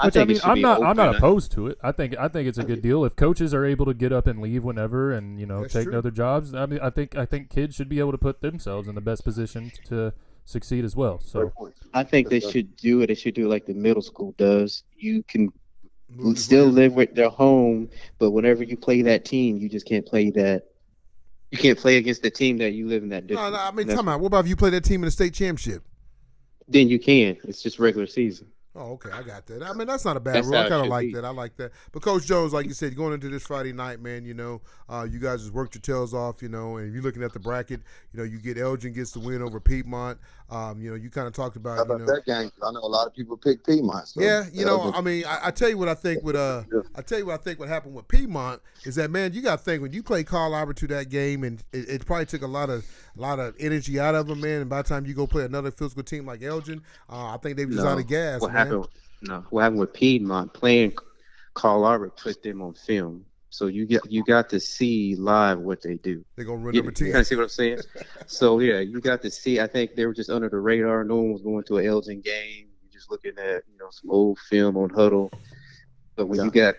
Which I mean, I'm not opposed to it. I think it's a good deal if coaches are able to get up and leave whenever, and That's take true. other jobs. I mean, I think kids should be able to put themselves in the best position to succeed as well. So I think they should do it. They should do it like the middle school does. You can still live with their home, but whenever you play that team, you just can't play that. You can't play against the team that you live in that No, district. I mean, come on. What about if you play that team in the state championship? Then you can. It's just regular season. Oh, okay, I got that. I mean, that's not a bad That's rule. I how it kind of should like be. that. I like that. But Coach Jones, like you said, going into this Friday night, man, you guys just worked your tails off, and if you're looking at the bracket, you get Elgin gets the win over Piedmont. You kind of talked about, How about that game? I know a lot of people pick Piedmont. So yeah, I mean, I tell you what I think would what happened with Piedmont is that, man, you got to think when you play Carl Albert to that game, and it probably took a lot of energy out of them, man. And by the time you go play another physical team like Elgin, I think they were just out of gas. What man. happened with Piedmont playing Carl Albert put them on film. So you got to see live what they do. They're gonna run You number 10. kind of see what I'm saying? So yeah, you got to see. I think they were just under the radar. No one was going to an Elgin game. You're just looking at some old film on Huddle. But when you got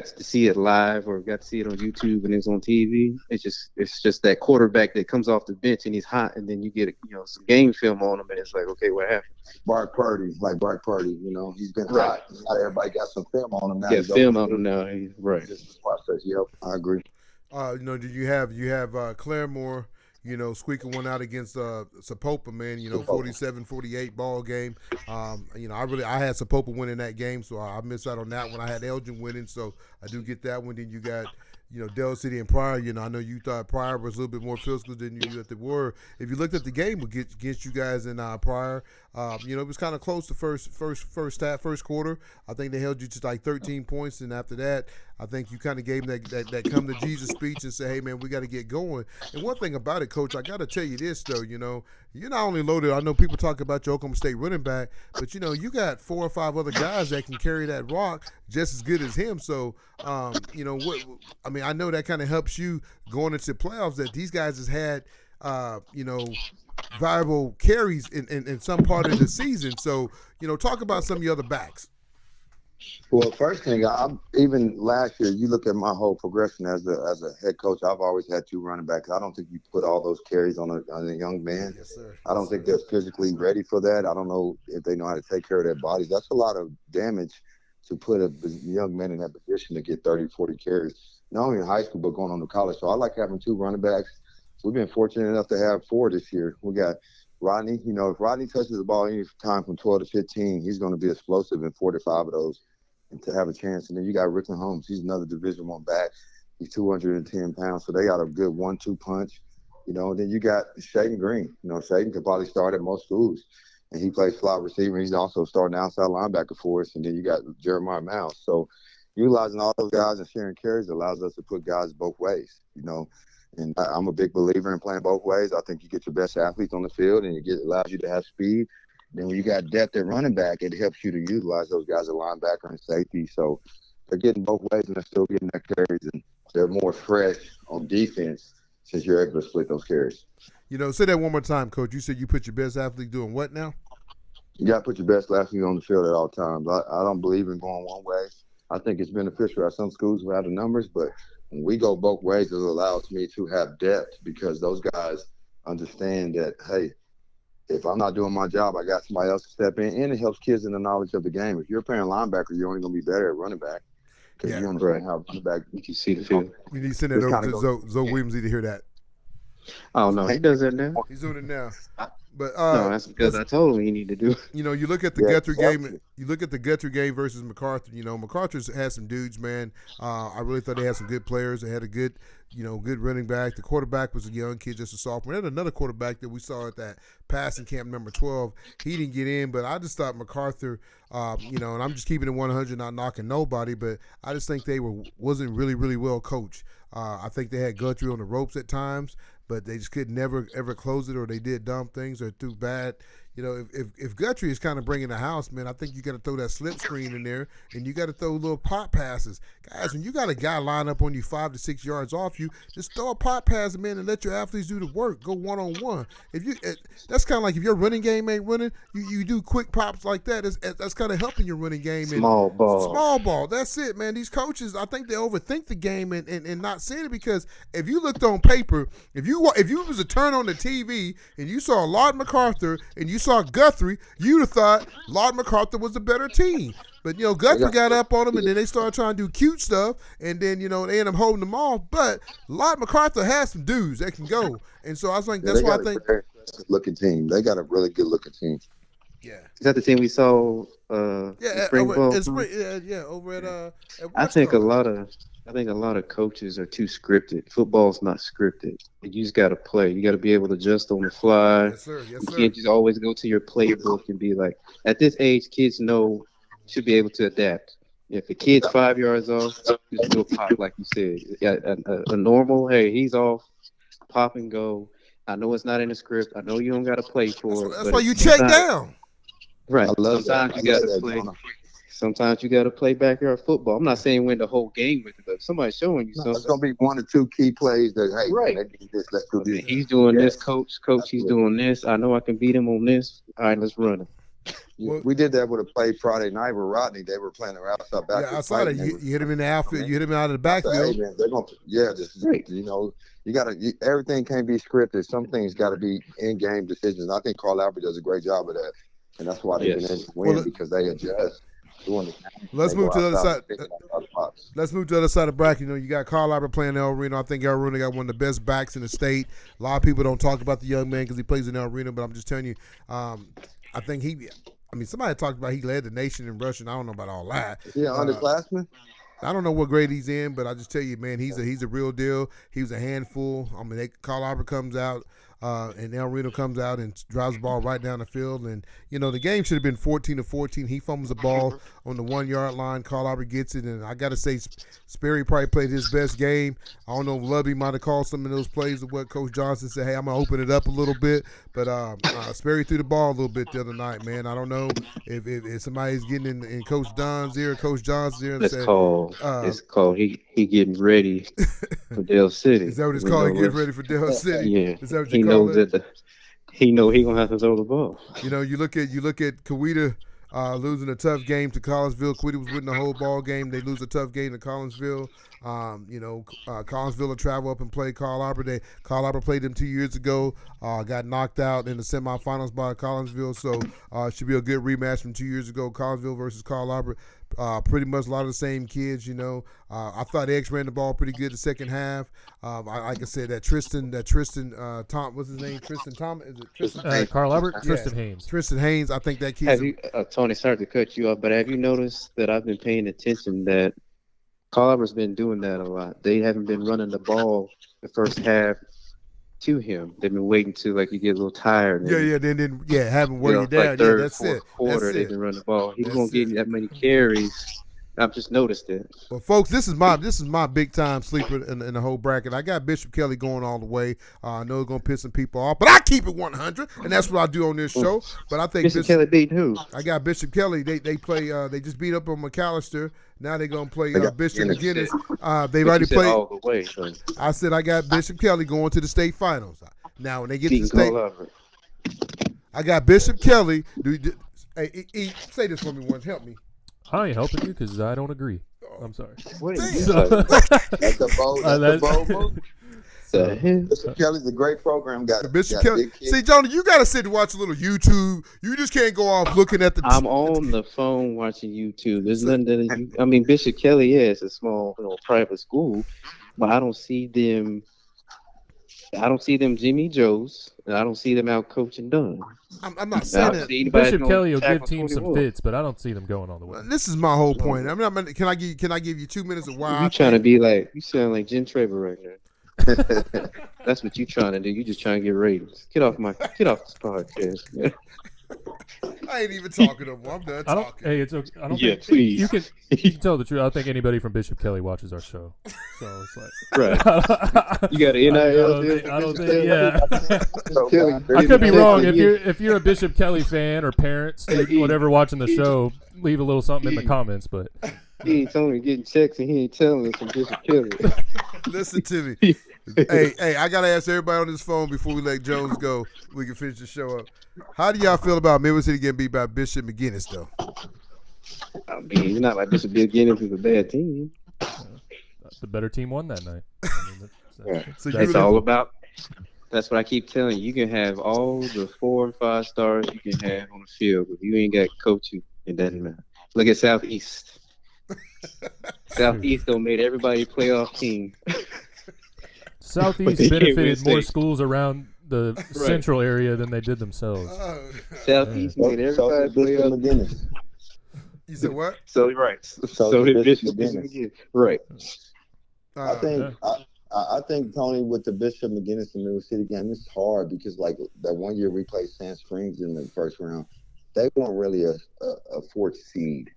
to see it live or got to see it on YouTube and it's on TV, it's just that quarterback that comes off the bench and he's hot, and then you get some game film on him and it's like, okay, what happened? Brock Purdy, he's been Right. hot. Not everybody got some film on him now. Yeah, film on him now. Right. This process. Yep, I agree. Did you have Claremore, squeaking one out against Sapopa, man, 47-48 ball game. I had Sapopa winning that game, so I missed out on that one. I had Elgin winning, so I do get that one. Then you got Dell City and Pryor. I know you thought Pryor was a little bit more physical than you at the were. If you looked at the game against you guys in Pryor, it was kind of close the first quarter. I think they held you to like 13 points, and after that, I think you kind of gave them that come to Jesus speech and say, hey man, we got to get going. And one thing about it, Coach, I got to tell you this though, you're not only loaded. I know people talk about your Oklahoma State running back, but you got 4 or 5 other guys that can carry that rock just as good as him. So, I know that kind of helps you going into the playoffs. That these guys has had, viable carries in some part of the season. So, talk about some of your other backs. Well, first thing, even last year, you look at my whole progression as a head coach. I've always had 2 running backs. I don't think you put all those carries on a young man. Yes, sir. I don't think they're physically ready for that. I don't know if they know how to take care of their bodies. That's a lot of damage to put a young man in that position to get 30, 40 carries, not only in high school but going on to college. So I like having 2 running backs. We've been fortunate enough to have 4 this year. We got Rodney. If Rodney touches the ball any time from 12 to 15, he's going to be explosive in 4 to 5 of those. And to have a chance. And then you got Rickland Holmes. He's another Division I back. He's 210 pounds, so they got a good 1-2 punch. And then you got Shaden Green. Shaden could probably start at most schools, and he plays slot receiver. He's also starting outside linebacker for us. And then you got Jeremiah Mouse. So utilizing all those guys and sharing carries allows us to put guys both ways. And I'm a big believer in playing both ways. I think you get your best athletes on the field, and allows you to have speed. Then when you got depth at running back, it helps you to utilize those guys at linebacker and safety. So they're getting both ways, and they're still getting their carries, and they're more fresh on defense since you're able to split those carries. Say that one more time, Coach. You said you put your best athlete doing what now? You got to put your best athlete on the field at all times. I don't believe in going one way. I think it's beneficial at some schools who have the numbers, but when we go both ways, it allows me to have depth because those guys understand that, hey, if I'm not doing my job, I got somebody else to step in, and it helps kids in the knowledge of the game. If you're playing linebacker, you're only going to be better at running back because you understand how running back you can see the field. You need to send that over to Zoe Williams to hear that. Oh no, he does that now. He's doing it now. But no, that's because I told him he need to do. You look at the Guthrie game. You look at the Guthrie game versus MacArthur. MacArthur's had some dudes, man. I really thought they had some good players. They had a good, good running back. The quarterback was a young kid, just a sophomore. They had another quarterback that we saw at that passing camp, number 12. He didn't get in, but I just thought MacArthur, and I'm just keeping it 100, not knocking nobody, but I just think they wasn't really, really well coached. I think they had Guthrie on the ropes at times, but they just could never ever close it, or they did dumb things or threw bad. If Guthrie is kind of bringing the house, man, I think you got to throw that slip screen in there, and you got to throw little pop passes, guys. When you got a guy line up on you 5 to 6 yards off you, just throw a pop pass, man, and let your athletes do the work. Go 1-on-1. That's kind of like if your running game ain't running, you do quick pops like that. That's kind of helping your running game. Small ball. That's it, man. These coaches, I think they overthink the game and not seeing it, because if you looked on paper, if you was to turn on the TV and you saw Lord MacArthur and you saw Guthrie, you'd have thought Lord MacArthur was a better team. But, Guthrie got up on them, and then they started trying to do cute stuff, and then, they ended up holding them off. But Lord MacArthur has some dudes that can go. And so I think that's why I think. Looking team. They got a really good looking team. Yeah. Is that the team we saw? Spring ball? Over at I think a lot of coaches are too scripted. Football's not scripted. You just got to play. You got to be able to adjust on the fly. Yes, sir. You can't just always go to your playbook and be like, at this age, kids should be able to adapt. If a kid's 5 yards off, just do a pop like you said. Yeah, a normal, hey, he's off, pop and go. I know it's not in the script. I know you don't got to play for it. That's why you check down. Right. I love sometimes that. You got to play. Jonah. Sometimes you got to play backyard football. I'm not saying win the whole game with it, but if somebody's showing you something. It's going to be 1 or 2 key plays that, hey, right. Man, let's do this. He's doing this, coach, he's doing this. I know I can beat him on this. All right, let's run it. We did that with a play Friday night with Rodney. They were playing their outside back. Yeah, I saw that. You hit him in the outfield. You hit him out of the backfield. Hey, man, they're going to, just, right. You got to, everything can't be scripted. Some things got to be in-game decisions. I think Carl Albert does a great job of that. And that's why they've been able to win, because they adjust. Let's move to the other side. Let's move to the other side of the bracket. You got Carl Albert playing El Reno. I think El Reno got one of the best backs in the state. A lot of people don't talk about the young man because he plays in El Reno, but I'm just telling you, I think somebody talked about he led the nation in rushing. I don't know about all that. Yeah, underclassman. I don't know what grade he's in, but I just tell you, man, he's a real deal. He was a handful. I mean, Carl Albert comes out, and El Reno comes out and drives the ball right down the field. And the game should have been 14-14. He fumbles the ball on the 1 yard line. Carl Albert gets it, and I got to say, Sperry probably played his best game. I don't know if Lovey might have called some of those plays of what Coach Johnson said. Hey, I'm gonna open it up a little bit, but Sperry threw the ball a little bit the other night, man. I don't know if somebody's getting in Coach Don's ear, Coach John's ear. It's called he getting ready for Dell City. Is that what it's called? He getting ready for Dell City? Yeah. Is that what you call it? He know he gonna have to throw the ball. You look at Kawita losing a tough game to Collinsville. Kawita was winning the whole ball game. They lose a tough game to Collinsville. Collinsville will travel up and play Carl Albert. Carl Albert played them 2 years ago. Got knocked out in the semifinals by Collinsville. So it should be a good rematch from 2 years ago. Collinsville versus Carl Albert. Pretty much a lot of the same kids, I thought X ran the ball pretty good the second half. Like I said, that Tristan Tom, what's his name? Tristan Thomas? Is it Tristan? Carl Albert, Yeah. Tristan Haynes. Tristan Haynes. I think that kid's Tony, sorry to cut you off, but have you noticed that I've been paying attention that Carl Albert's been doing that a lot? They haven't been running the ball the first half to him. They've been waiting to you get a little tired. Then having worn you down. Third, that's fourth it. quarter, That's they've it. been running the ball. He's That's gonna get that many carries. I've just noticed it. Well, folks, this is my big time sleeper in the whole bracket. I got Bishop Kelly going all the way. I know it's gonna piss some people off, but I keep it 100, and that's what I do on this show. But I think Bishop Kelly beat who? I got Bishop Kelly. They play. They just beat up on McAllister. Now they're gonna play Bishop McGinnis. They've already played all the way. So. I said I got Bishop Kelly going to the state finals. Now when they get to the state, I got Bishop Kelly. Hey, say this for me once. Help me. I ain't helping you because I don't agree. I'm sorry. What Damn. is That's a bold move. Bishop Kelly's a great program. Bishop Kelly. See, Jonah, you got to sit and watch a little YouTube. You just can't go off looking at the. I'm on the phone watching YouTube. There's nothing that Bishop Kelly, it's a small, private school, but I don't see them. Jimmy Joes, and I don't see them out coaching Dunn. I'm not saying that. Bishop Kelly will give teams some fits, but I don't see them going all the way. This is my whole point. Can I give you 2 minutes of why? You trying to be you sound like Jim Traver right now. That's what you trying to do. You just trying to get ratings. Get off this podcast, man. I ain't even talking no more. I'm done talking. Hey, it's okay. I don't think please. You can tell the truth. I don't think anybody from Bishop Kelly watches our show. So it's right. You got an NIL. I don't think. Yeah. I could be wrong. If you're a Bishop Kelly fan or parent, student, whatever, watching the show, leave a little something in the comments. But he ain't telling me getting checks, and he ain't telling us from Bishop Kelly. Listen to me. Hey, I gotta ask everybody on this phone before we let Jones go. We can finish the show up. How do y'all feel about Memphis City getting beat by Bishop McGinnis, though? It's not like Bishop McGinnis is a bad team. The better team won that night. That's all about. That's what I keep telling you. You can have all the 4 and 5 stars you can have on the field, but if you ain't got coaching, it doesn't matter. Look at Southeast. Southeast made everybody playoff team. Southeast benefited more schools around the central area than they did themselves. Southeast made everybody playoff McGinnis. You said what? So did Bishop McGinnis. Right. I think Tony, with the Bishop McGinnis and Middle City game, it's hard because that 1 year we played Sand Springs in the first round. They weren't really a 4th seed.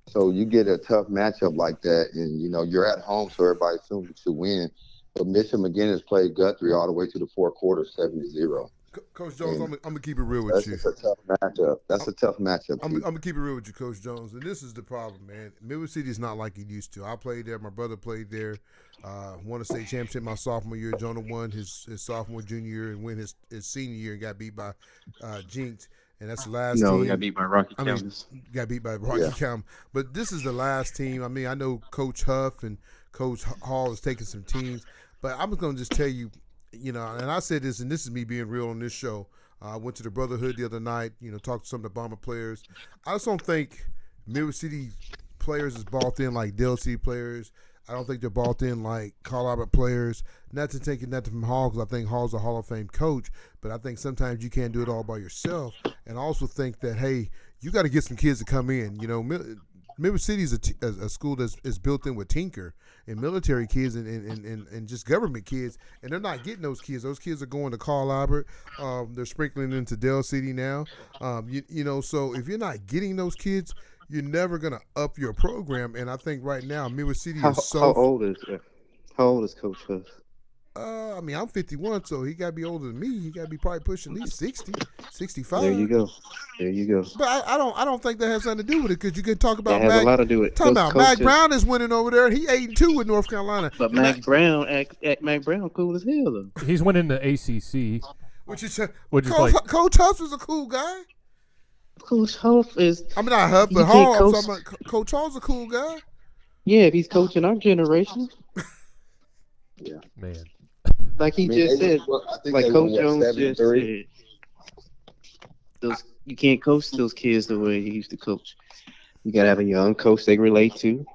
So you get a tough matchup like that, and you're at home, so everybody assumes you should win. But Bishop McGinnis played Guthrie all the way to the 4th quarter, 7-0. Coach Jones, I'm gonna keep it real with you. That's a tough matchup. That's a tough matchup. I'm gonna keep it real with you, Coach Jones. And this is the problem, man. Middle City is not like it used to. I played there. My brother played there. Won a state championship my sophomore year. Jonah won his sophomore, junior year, and win his senior year and got beat by Jinx. And that's the last team. No, got beat by Rocky County. Got beat by Rocky County. But this is the last team. I know Coach Huff and Coach Hall is taking some teams. But I'm going to just tell you, and I said this, and this is me being real on this show. I went to the Brotherhood the other night, talked to some of the Bomber players. I just don't think Middle City players is bought in like Dell City players. I don't think they're bought in like Carl Albert players. Not to take nothing from Hall, because I think Hall's a Hall of Fame coach, but I think sometimes you can't do it all by yourself. And I also think that, hey, you got to get some kids to come in. River City is a school that's is built in with Tinker and military kids and just government kids, and they're not getting those kids. Those kids are going to Carl Albert. They're sprinkling into Dell City now. So if you're not getting those kids, you're never gonna up your program. And I think right now, River City How, is so. how old is Coach Huff? I'm 51, so he got to be older than me. He got to be probably pushing at least 60, 65. There you go. But I don't think that has nothing to do with it because you can talk about That has a lot to do with it. Talking about Mac Brown is winning over there. He 8-2 with North Carolina. But Mac Brown cool as hell though. He's winning the ACC. Which is Coach Huff is a cool guy. Coach Huff is. I mean, not Huff, but Hall. Coach Hall's a cool guy. Yeah, if he's coaching our generation. Yeah, man. Like he just said, like Coach Jones just said, you can't coach those kids the way he used to coach. You gotta have a young coach they relate to.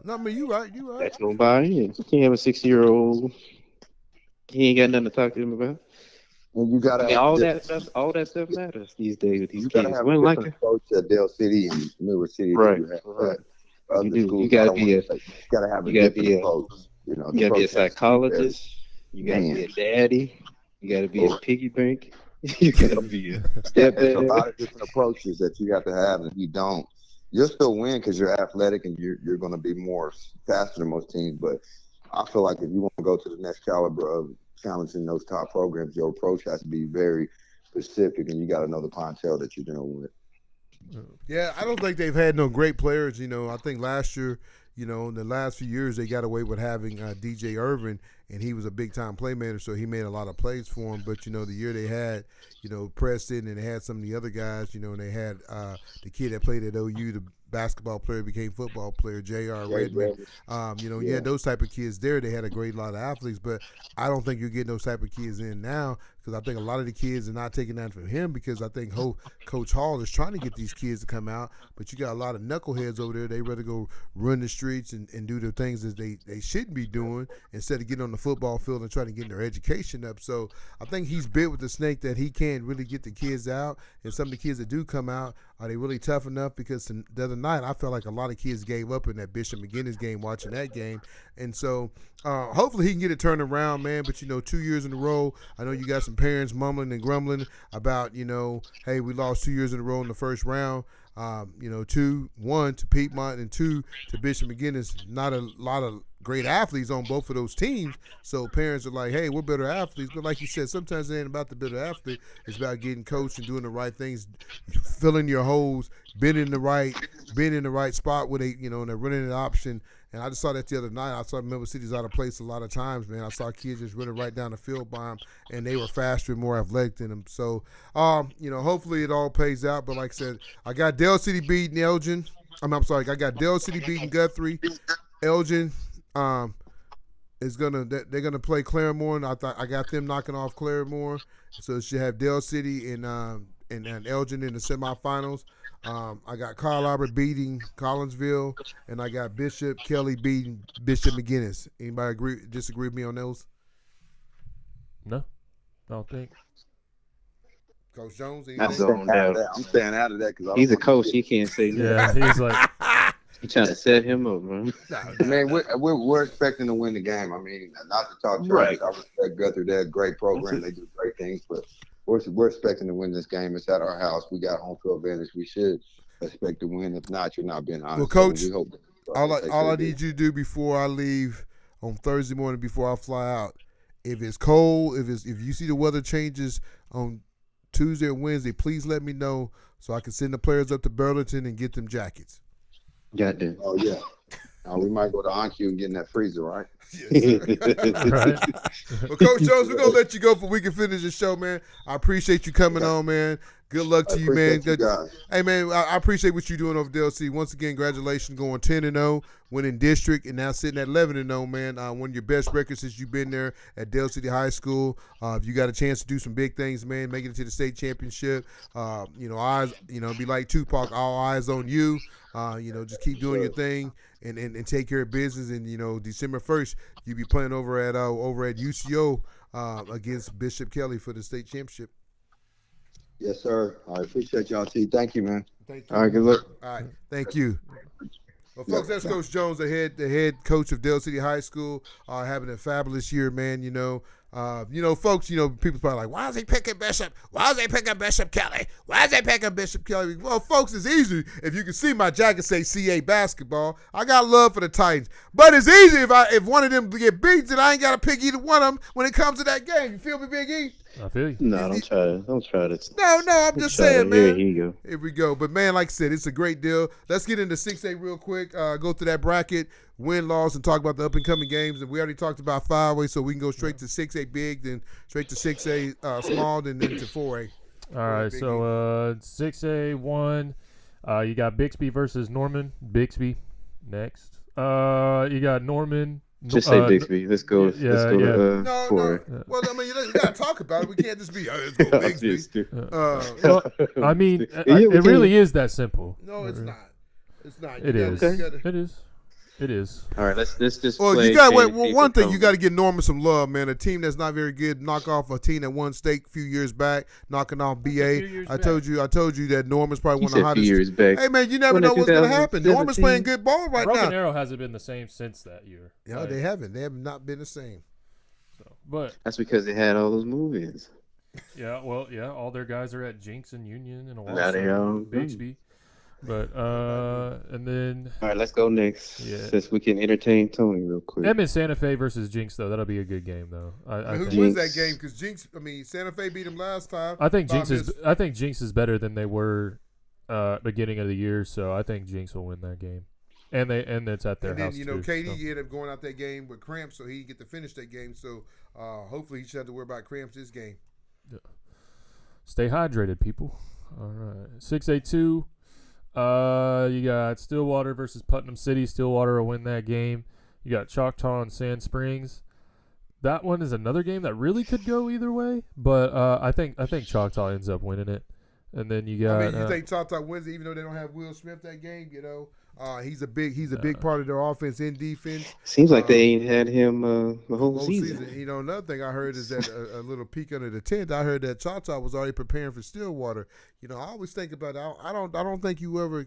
No, I mean you right. That's gonna buy in. You can't have a 60-year-old. He ain't got nothing to talk to him about. And you gotta all that stuff matters these days with these you kids. gotta have a coach at Dell City and Newark City. Right. You do. You gotta be a coach. You gotta be a psychologist. You gotta be a daddy. You gotta be a piggy bank. You gotta be a stepdad. There's a lot of different approaches that you have to have, and if you don't, you'll still win because you're athletic and you're going to be more faster than most teams. But I feel like if you want to go to the next caliber of challenging those top programs, your approach has to be very specific, and you got to know the clientele that you're dealing with. Yeah, I don't think they've had no great players. I think last year, in the last few years, they got away with having DJ Irvin, and he was a big-time playmaker, so he made a lot of plays for him. But, the year they had, Preston, and they had some of the other guys, and they had the kid that played at OU, the basketball player became football player, J.R. Redmond. You had those type of kids there. They had a great lot of athletes, but I don't think you're getting those type of kids in now because I think a lot of the kids are not taking that from him because I think Coach Hall is trying to get these kids to come out, but you got a lot of knuckleheads over there. They rather go run the streets and do the things that they shouldn't be doing instead of getting on the football field and trying to get their education up. So I think he's bit with the snake that he can't really get the kids out, and some of the kids that do come out, are they really tough enough? Because the other night I felt like a lot of kids gave up in that Bishop McGinnis game watching that game. And so hopefully he can get it turned around, man. But, 2 years in a row, I know you got some parents mumbling and grumbling about, hey, we lost 2 years in a row in the first round. 1 to Piedmont and 2 to Bishop McGinnis. Not a lot of great athletes on both of those teams. So parents are like, hey, we're better athletes. But like you said, sometimes it ain't about the better athlete. It's about getting coached and doing the right things, filling your holes, being in the right spot where they, and they're running an option. And I just saw that the other night. I saw Memphis City's out of place a lot of times, man. I saw kids just running right down the field by them, and they were faster and more athletic than them. So, hopefully it all pays out. But like I said, I got Dell City beating Elgin. I got Dell City beating Guthrie. Elgin they're gonna play Claremore, and I got them knocking off Claremore. So she have Dell City and Elgin in the semifinals. I got Carl Albert beating Collinsville, and I got Bishop Kelly beating Bishop McGinnis. Anybody disagree with me on those? No, I don't think. Coach Jones, I'm staying out of that because he's a coach. He can't say no. Yeah, he's like he's trying to set him up, man. Man, we're expecting to win the game. I mean, not to talk trash. I respect Guthrie. They're a great program. They do great things, but we're expecting to win this game. It's at our house. We got home field advantage. We should expect to win. If not, you're not being honest. Well, Coach, so we hope all I need you to do before I leave on Thursday morning, before I fly out, if it's cold, if you see the weather changes on Tuesday or Wednesday, please let me know so I can send the players up to Burlington and get them jackets. Got that. Oh yeah. We might go to OnQ and get in that freezer, right? Yes, right. Well, Coach Jones, we're gonna let you go for we can finish the show, man. I appreciate you coming on, man. Good luck to you, man. Hey, man, I appreciate what you're doing over DLC. Once again, congratulations, going 10-0, winning district, and now sitting at 11-0, man. One of your best records since you've been there at Dale City High School. If you got a chance to do some big things, man, making it to the state championship. Eyes, be like Tupac, all eyes on you. Just keep doing your thing and take care of business. And December 1st, you'll be playing over at UCO against Bishop Kelly for the state championship. Yes, sir. I appreciate y'all, T. Thank you, man. Thank you. All right, good luck. All right, thank you. Well, folks, that's Coach Jones, the head coach of Dale City High School, having a fabulous year, man. Folks, people probably like, why is he picking Bishop? Why is he picking Bishop Kelly? Why is he picking Bishop Kelly? Well, folks, it's easy. If you can see my jacket say CA basketball, I got love for the Titans. But it's easy if one of them get beat, then I ain't got to pick either one of them when it comes to that game. You feel me, Big E? I feel you. No, don't try to. No, I'm just saying, man. Here you go. Here we go. But, man, like I said, it's a great deal. Let's get into 6A real quick, go through that bracket, win-loss, and talk about the up-and-coming games. And we already talked about 5A, so we can go straight to 6A big, then straight to 6A small, then to 4A. All right, so 6A1, you got Bixby versus Norman. Bixby next. You got Norman. Just say Bixby. Let's go. Yeah, let's go to No. 4A. Well, I mean, you got to talk about it. We can't just be, let's go Bixby. Well, I mean, it really is that simple. No, it's not. It's not. It is. Gotta, It is. It is. All right, let's just. well, play you got Kansas well, City one thing Columbus. you got to get Norman some love, man. A team that's not very good, knock off a team that won state a few years back, knocking off BA. I told you that Norman's probably He one of the said a few hottest. years back. Hey man, you never know what's gonna happen. Norman's playing good ball right Broken now. Arrow hasn't been the same since that year. Yeah, Like, they haven't. They have not been the same. But That's because they had all those movies. yeah, well, yeah, all their guys are at Jinx and Union and Now they all Bixby. But and then All right, let's go next. Yeah. Since we can entertain Tony real quick. Edmond Santa Fe versus Jinx though, that'll be a good game though. I Who think. wins Jinx. that game? Because Jinx, Santa Fe beat them last time. I think Jinx Bob is. missed- I think Jinx is better than they were beginning of the year. So I think Jinx will win that game, and it's at their And then house too. KD so. ended up going out that game with cramps, so he get to finish that game. So hopefully he should have to worry about cramps this game. Stay hydrated, people. All right, 6A2. You got Stillwater versus Putnam City. Stillwater will win that game. You got Choctaw and Sand Springs. That one is another game that really could go either way, but I think Choctaw ends up winning it. And then you got. You think Choctaw wins it, even though they don't have Will Smith that game? He's a big part of their offense and defense. Seems like they ain't had him the whole Whole season. Another thing I heard is that a little peek under the tent. I heard that Choctaw was already preparing for Stillwater. I always think about it. I don't think you ever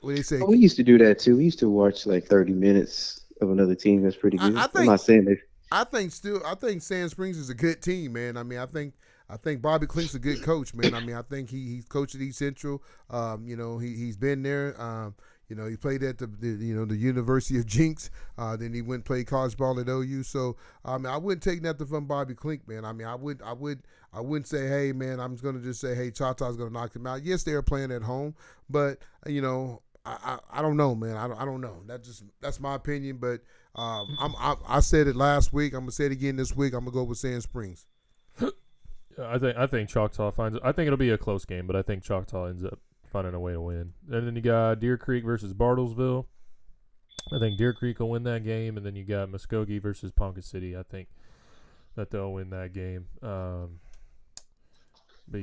when they say Oh, we used to do that too. We used to watch like 30 minutes of another team that's pretty good. I I'm think- not saying they. I think Sand Springs is a good team, man. I mean, I think Bobby Klink's a good coach, man. I mean, I think he's coached at East Central. He's been there. He played at the University of Jinx. Then he went and played college ball at OU. So I wouldn't take nothing from Bobby Klink, man. I mean, I wouldn't say, hey, man, I'm going to just say, hey, Choctaw's going to knock them out. Yes, they are playing at home, but I don't know, man. I don't know. That's my opinion. But I said it last week. I'm gonna say it again this week. I'm gonna go with Sand Springs. I think Choctaw finds. I think it'll be a close game, but I think Choctaw ends up finding a way to win. And then you got Deer Creek versus Bartlesville. I think Deer Creek will win that game, and then you got Muskogee versus Ponca City. I think that they'll win that game. But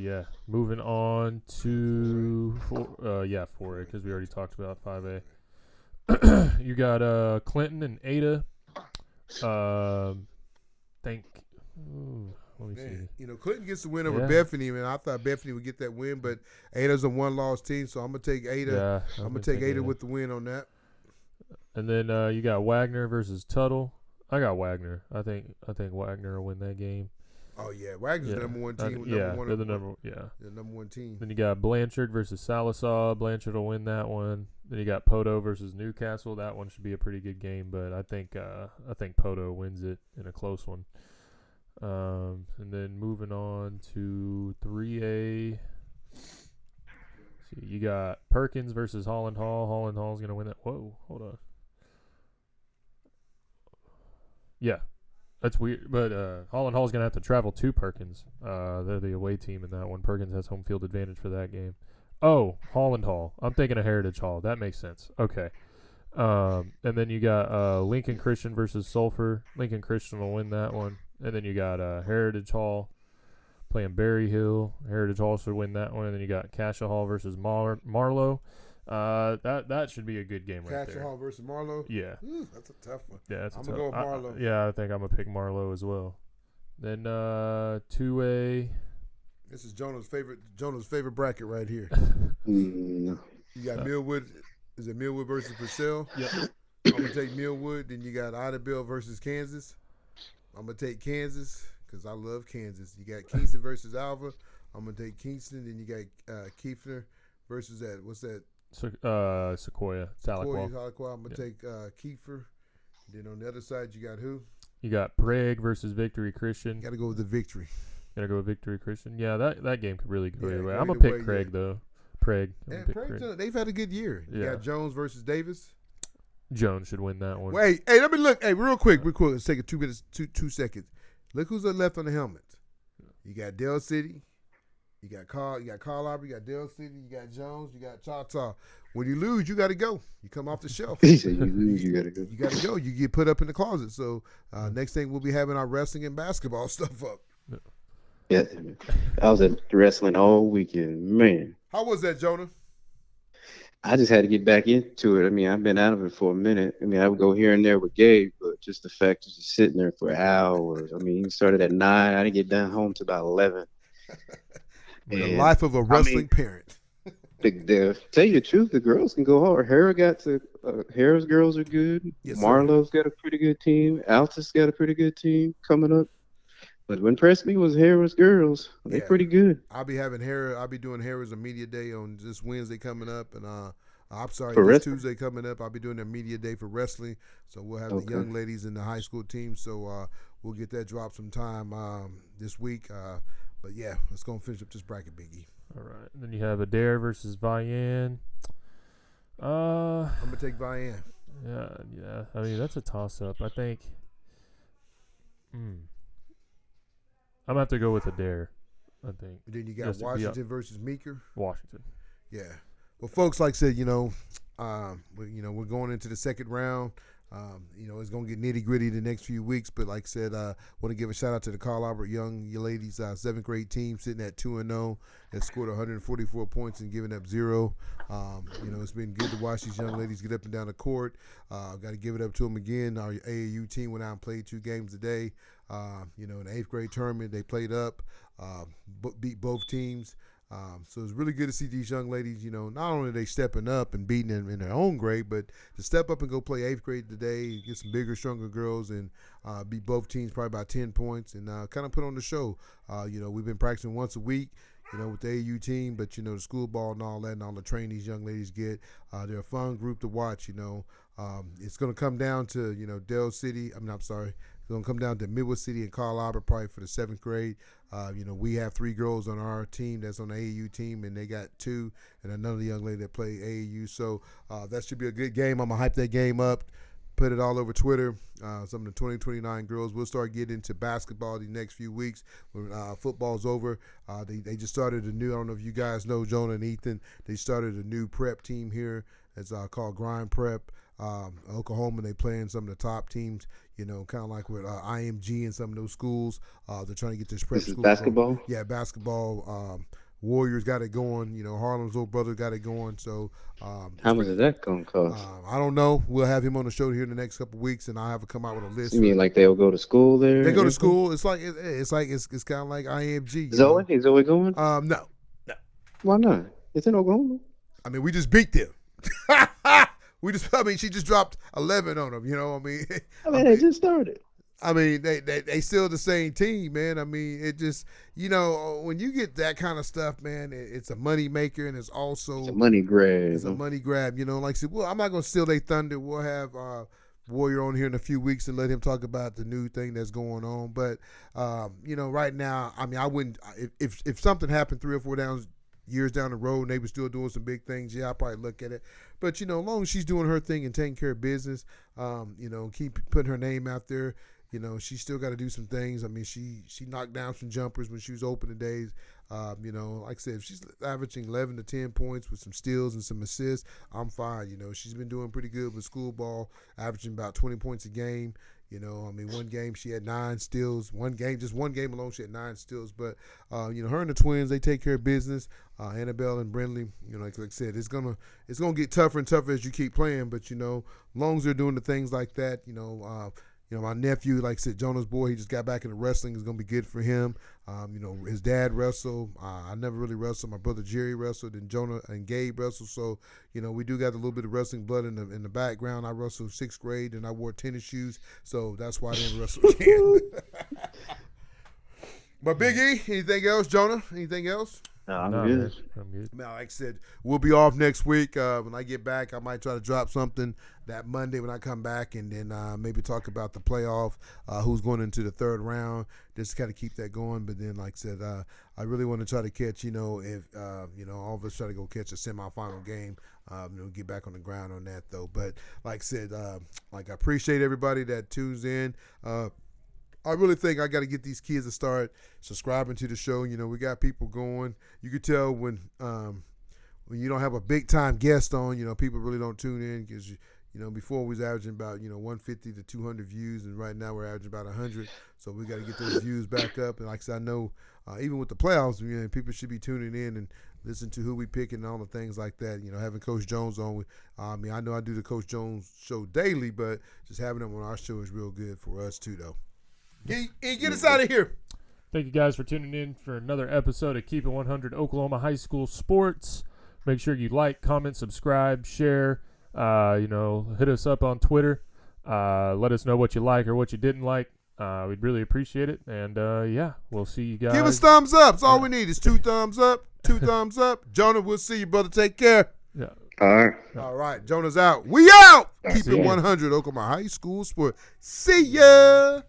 yeah, moving on to 4A because we already talked about 5A. You got Clinton and Ada. Let me see. Man, Clinton gets the win over Yeah. Bethany, man. I thought Bethany would get that win, but Ada's a one-loss team, so I'm gonna take Ada. Yeah, I'm gonna take Ada with the win on that. And then you got Wagner versus Tuttle. I got Wagner. I think Wagner will win that game. Oh yeah, Wagner's the number one team. They're the the number one team. Then you got Blanchard versus Salisaw. Blanchard will win that one. Then you got Poto versus Newcastle. That one should be a pretty good game, but I think Poto wins it in a close one. And then moving on to 3A. See, you got Perkins versus Holland Hall. Holland Hall's gonna win that. Whoa, hold on. Yeah, that's weird. But Holland Hall's gonna have to travel to Perkins. They're the away team in that one. Perkins has home field advantage for that game. Oh, Holland Hall. I'm thinking of Heritage Hall. That makes sense. Okay. And then you got Lincoln Christian versus Sulphur. Lincoln Christian will win that one. And then you got Heritage Hall playing Berry Hill. Heritage Hall should win that one. And then you got Cassia Hall versus Marlowe. That should be a good game right there. Cassia Hall versus Marlowe. Yeah. Ooh, that's a tough one. Yeah, that's I'm a gonna tough- go with Marlowe. I think I'm gonna pick Marlowe as well. Then 2A. This is Jonah's favorite bracket right here. No. You got Millwood. Is it Millwood versus Purcell? Yep. I'm gonna take Millwood. Then you got Idabel versus Kansas. I'm gonna take Kansas because I love Kansas. You got Kingston versus Alva. I'm gonna take Kingston. Then you got Kiefner versus that. What's that? Sequoia. Tahlequah. I'm gonna take Kiefer. Then on the other side, you got who? You got Prague versus Victory Christian. Got to go with the Victory. Gotta go with Victory Christian. Yeah, that game could really go Yeah, your way. go I'm gonna either pick way, Craig though. Prague. I'm gonna And pick Prague, Craig. they've had a good year. You Yeah. got Jones versus Davis. Jones should win that one. Wait, hey, let me look. Hey, real quick. Let's take 2 minutes, two seconds. Look who's left on the helmets. You got Dell City. You got Carl Aubrey. You got Dell City. You got Jones. You got Choctaw. When you lose, you got to go. You come off the shelf. He said you lose, you gotta go. You got to go. You get put up in the closet. So next thing we'll be having our wrestling and basketball stuff up. Yeah, I was at wrestling all weekend. Man, How was that, Jonah? I just had to get back into it. I mean, I've been out of it for a minute. I mean, I would go here and there with Gabe, but just the fact of just sitting there for hours. I mean, he started at 9. I didn't get done home till about 11. The life of a wrestling parent. Tell you the truth, the girls can go hard. Harrah's girls are good. Yes, sir. Marlowe's got a pretty good team. Altus got a pretty good team coming up. But what impressed me was Harrah's girls. They're pretty good. I'll be doing Harrah's a media day on this Wednesday coming up, and I'm sorry, For this wrestling? Tuesday coming up. I'll be doing their media day for wrestling. So we'll have the young ladies in the high school team. So we'll get that drop sometime this week. But yeah, let's go and finish up this bracket, Biggie. All right. And then you have Adair versus Vian. I'm gonna take Vian. Yeah. I mean, that's a toss-up. I think. I'm gonna have to go with Adair. I think. And then you got Just to be Washington versus Meeker. Washington. Yeah. Well, folks, like I said, we're going into the second round. It's going to get nitty gritty the next few weeks. But like I said, I want to give a shout out to the Carl Albert Young ladies, 7th grade team sitting at 2-0 and scored 144 points and giving up 0. It's been good to watch these young ladies get up and down the court. Got to give it up to them again. Our AAU team went out and played 2 games a day. In the 8th grade tournament, they played up, beat both teams. So it's really good to see these young ladies, not only are they stepping up and beating them in their own grade, but to step up and go play 8th grade today, get some bigger, stronger girls, and beat both teams probably by 10 points and kind of put on the show. We've been practicing once a week, with the AU team, but, the school ball and all that and all the training these young ladies get. They're a fun group to watch, It's going to come down to, Dell City. It's going to come down to Midwood City and Carl Albert probably for the 7th grade. We have 3 girls on our team that's on the AAU team, and they got 2, and another young lady that play AAU. So that should be a good game. I'm going to hype that game up, put it all over Twitter. Some of the 2029 girls will start getting into basketball the next few weeks when football's over. They just started a new, I don't know if you guys know Jonah and Ethan, they started a new prep team here. It's called Grind Prep. Oklahoma, they play in some of the top teams, kind of like with IMG and some of those schools. They're trying to get this prep This is school basketball? going. Yeah, basketball. Warriors got it going. Harlem's little brother got it going. So How much is that going to cost? I don't know. We'll have him on the show here in the next couple of weeks, and I'll have to come out with a list. You mean like they'll go to school there? They go to school. It's kind of like IMG. Zoe? Is Zoe going? No. Why not? It's in Oklahoma. I mean, we just beat them. She just dropped 11 on them. They just started. I mean, they still the same team, man. I mean, it just, when you get that kind of stuff, man, it's a money maker, and it's also It's a money grab. It's a money grab. Like I said, well, I'm not gonna steal their thunder. We'll have Warrior on here in a few weeks and let him talk about the new thing that's going on. But right now, I mean, I wouldn't if something happened 3 or 4 years down the road and they were still doing some big things, I'll probably look at it. But, as long as she's doing her thing and taking care of business, keep putting her name out there, she still got to do some things. I mean, she knocked down some jumpers when she was open today. Like I said, if she's averaging 11 to 10 points with some steals and some assists, I'm fine. She's been doing pretty good with school ball, averaging about 20 points a game. One game she had 9 steals. One game alone she had 9 steals. But, her and the twins, they take care of business. Annabelle and Brindley, like I said, it's gonna get tougher and tougher as you keep playing. But, as long as they're doing the things like that, my nephew, like I said, Jonah's boy, he just got back into wrestling. It's going to be good for him. His dad wrestled. I never really wrestled. My brother Jerry wrestled, and Jonah and Gabe wrestled. So, we do got a little bit of wrestling blood in the background. I wrestled 6th grade, and I wore tennis shoes. So that's why I didn't wrestle again. But Big E, anything else? Jonah, anything else? No, I'm good. I'm good. Now, like I said, we'll be off next week. When I get back, I might try to drop something that Monday when I come back, and then maybe talk about the playoff, who's going into the 3rd round, just to kind of keep that going. But then, like I said, I really want to try to catch, if all of us try to go catch a semifinal game, get back on the ground on that, though. But like I said, I appreciate everybody that tunes in. I really think I got to get these kids to start subscribing to the show. We got people going. You could tell when you don't have a big time guest on, people really don't tune in because before we was averaging about 150 to 200 views, and right now we're averaging about 100. So we got to get those views back up. And like I said, I know even with the playoffs, people should be tuning in and listen to who we pick and all the things like that. Having Coach Jones on. I know I do the Coach Jones show daily, but just having him on our show is real good for us too, though. Get us out of here. Thank you guys for tuning in for another episode of Keep It 100 Oklahoma High School Sports. Make sure you like, comment, subscribe, share. Hit us up on Twitter. Let us know what you like or what you didn't like. We'd really appreciate it. And, we'll see you guys. Give us thumbs up. That's all we need is 2 thumbs up. 2 thumbs up. Jonah, we'll see you, brother. Take care. Yeah. All right. Jonah's out. We out. Keep it 100 Oklahoma High School Sports. See ya.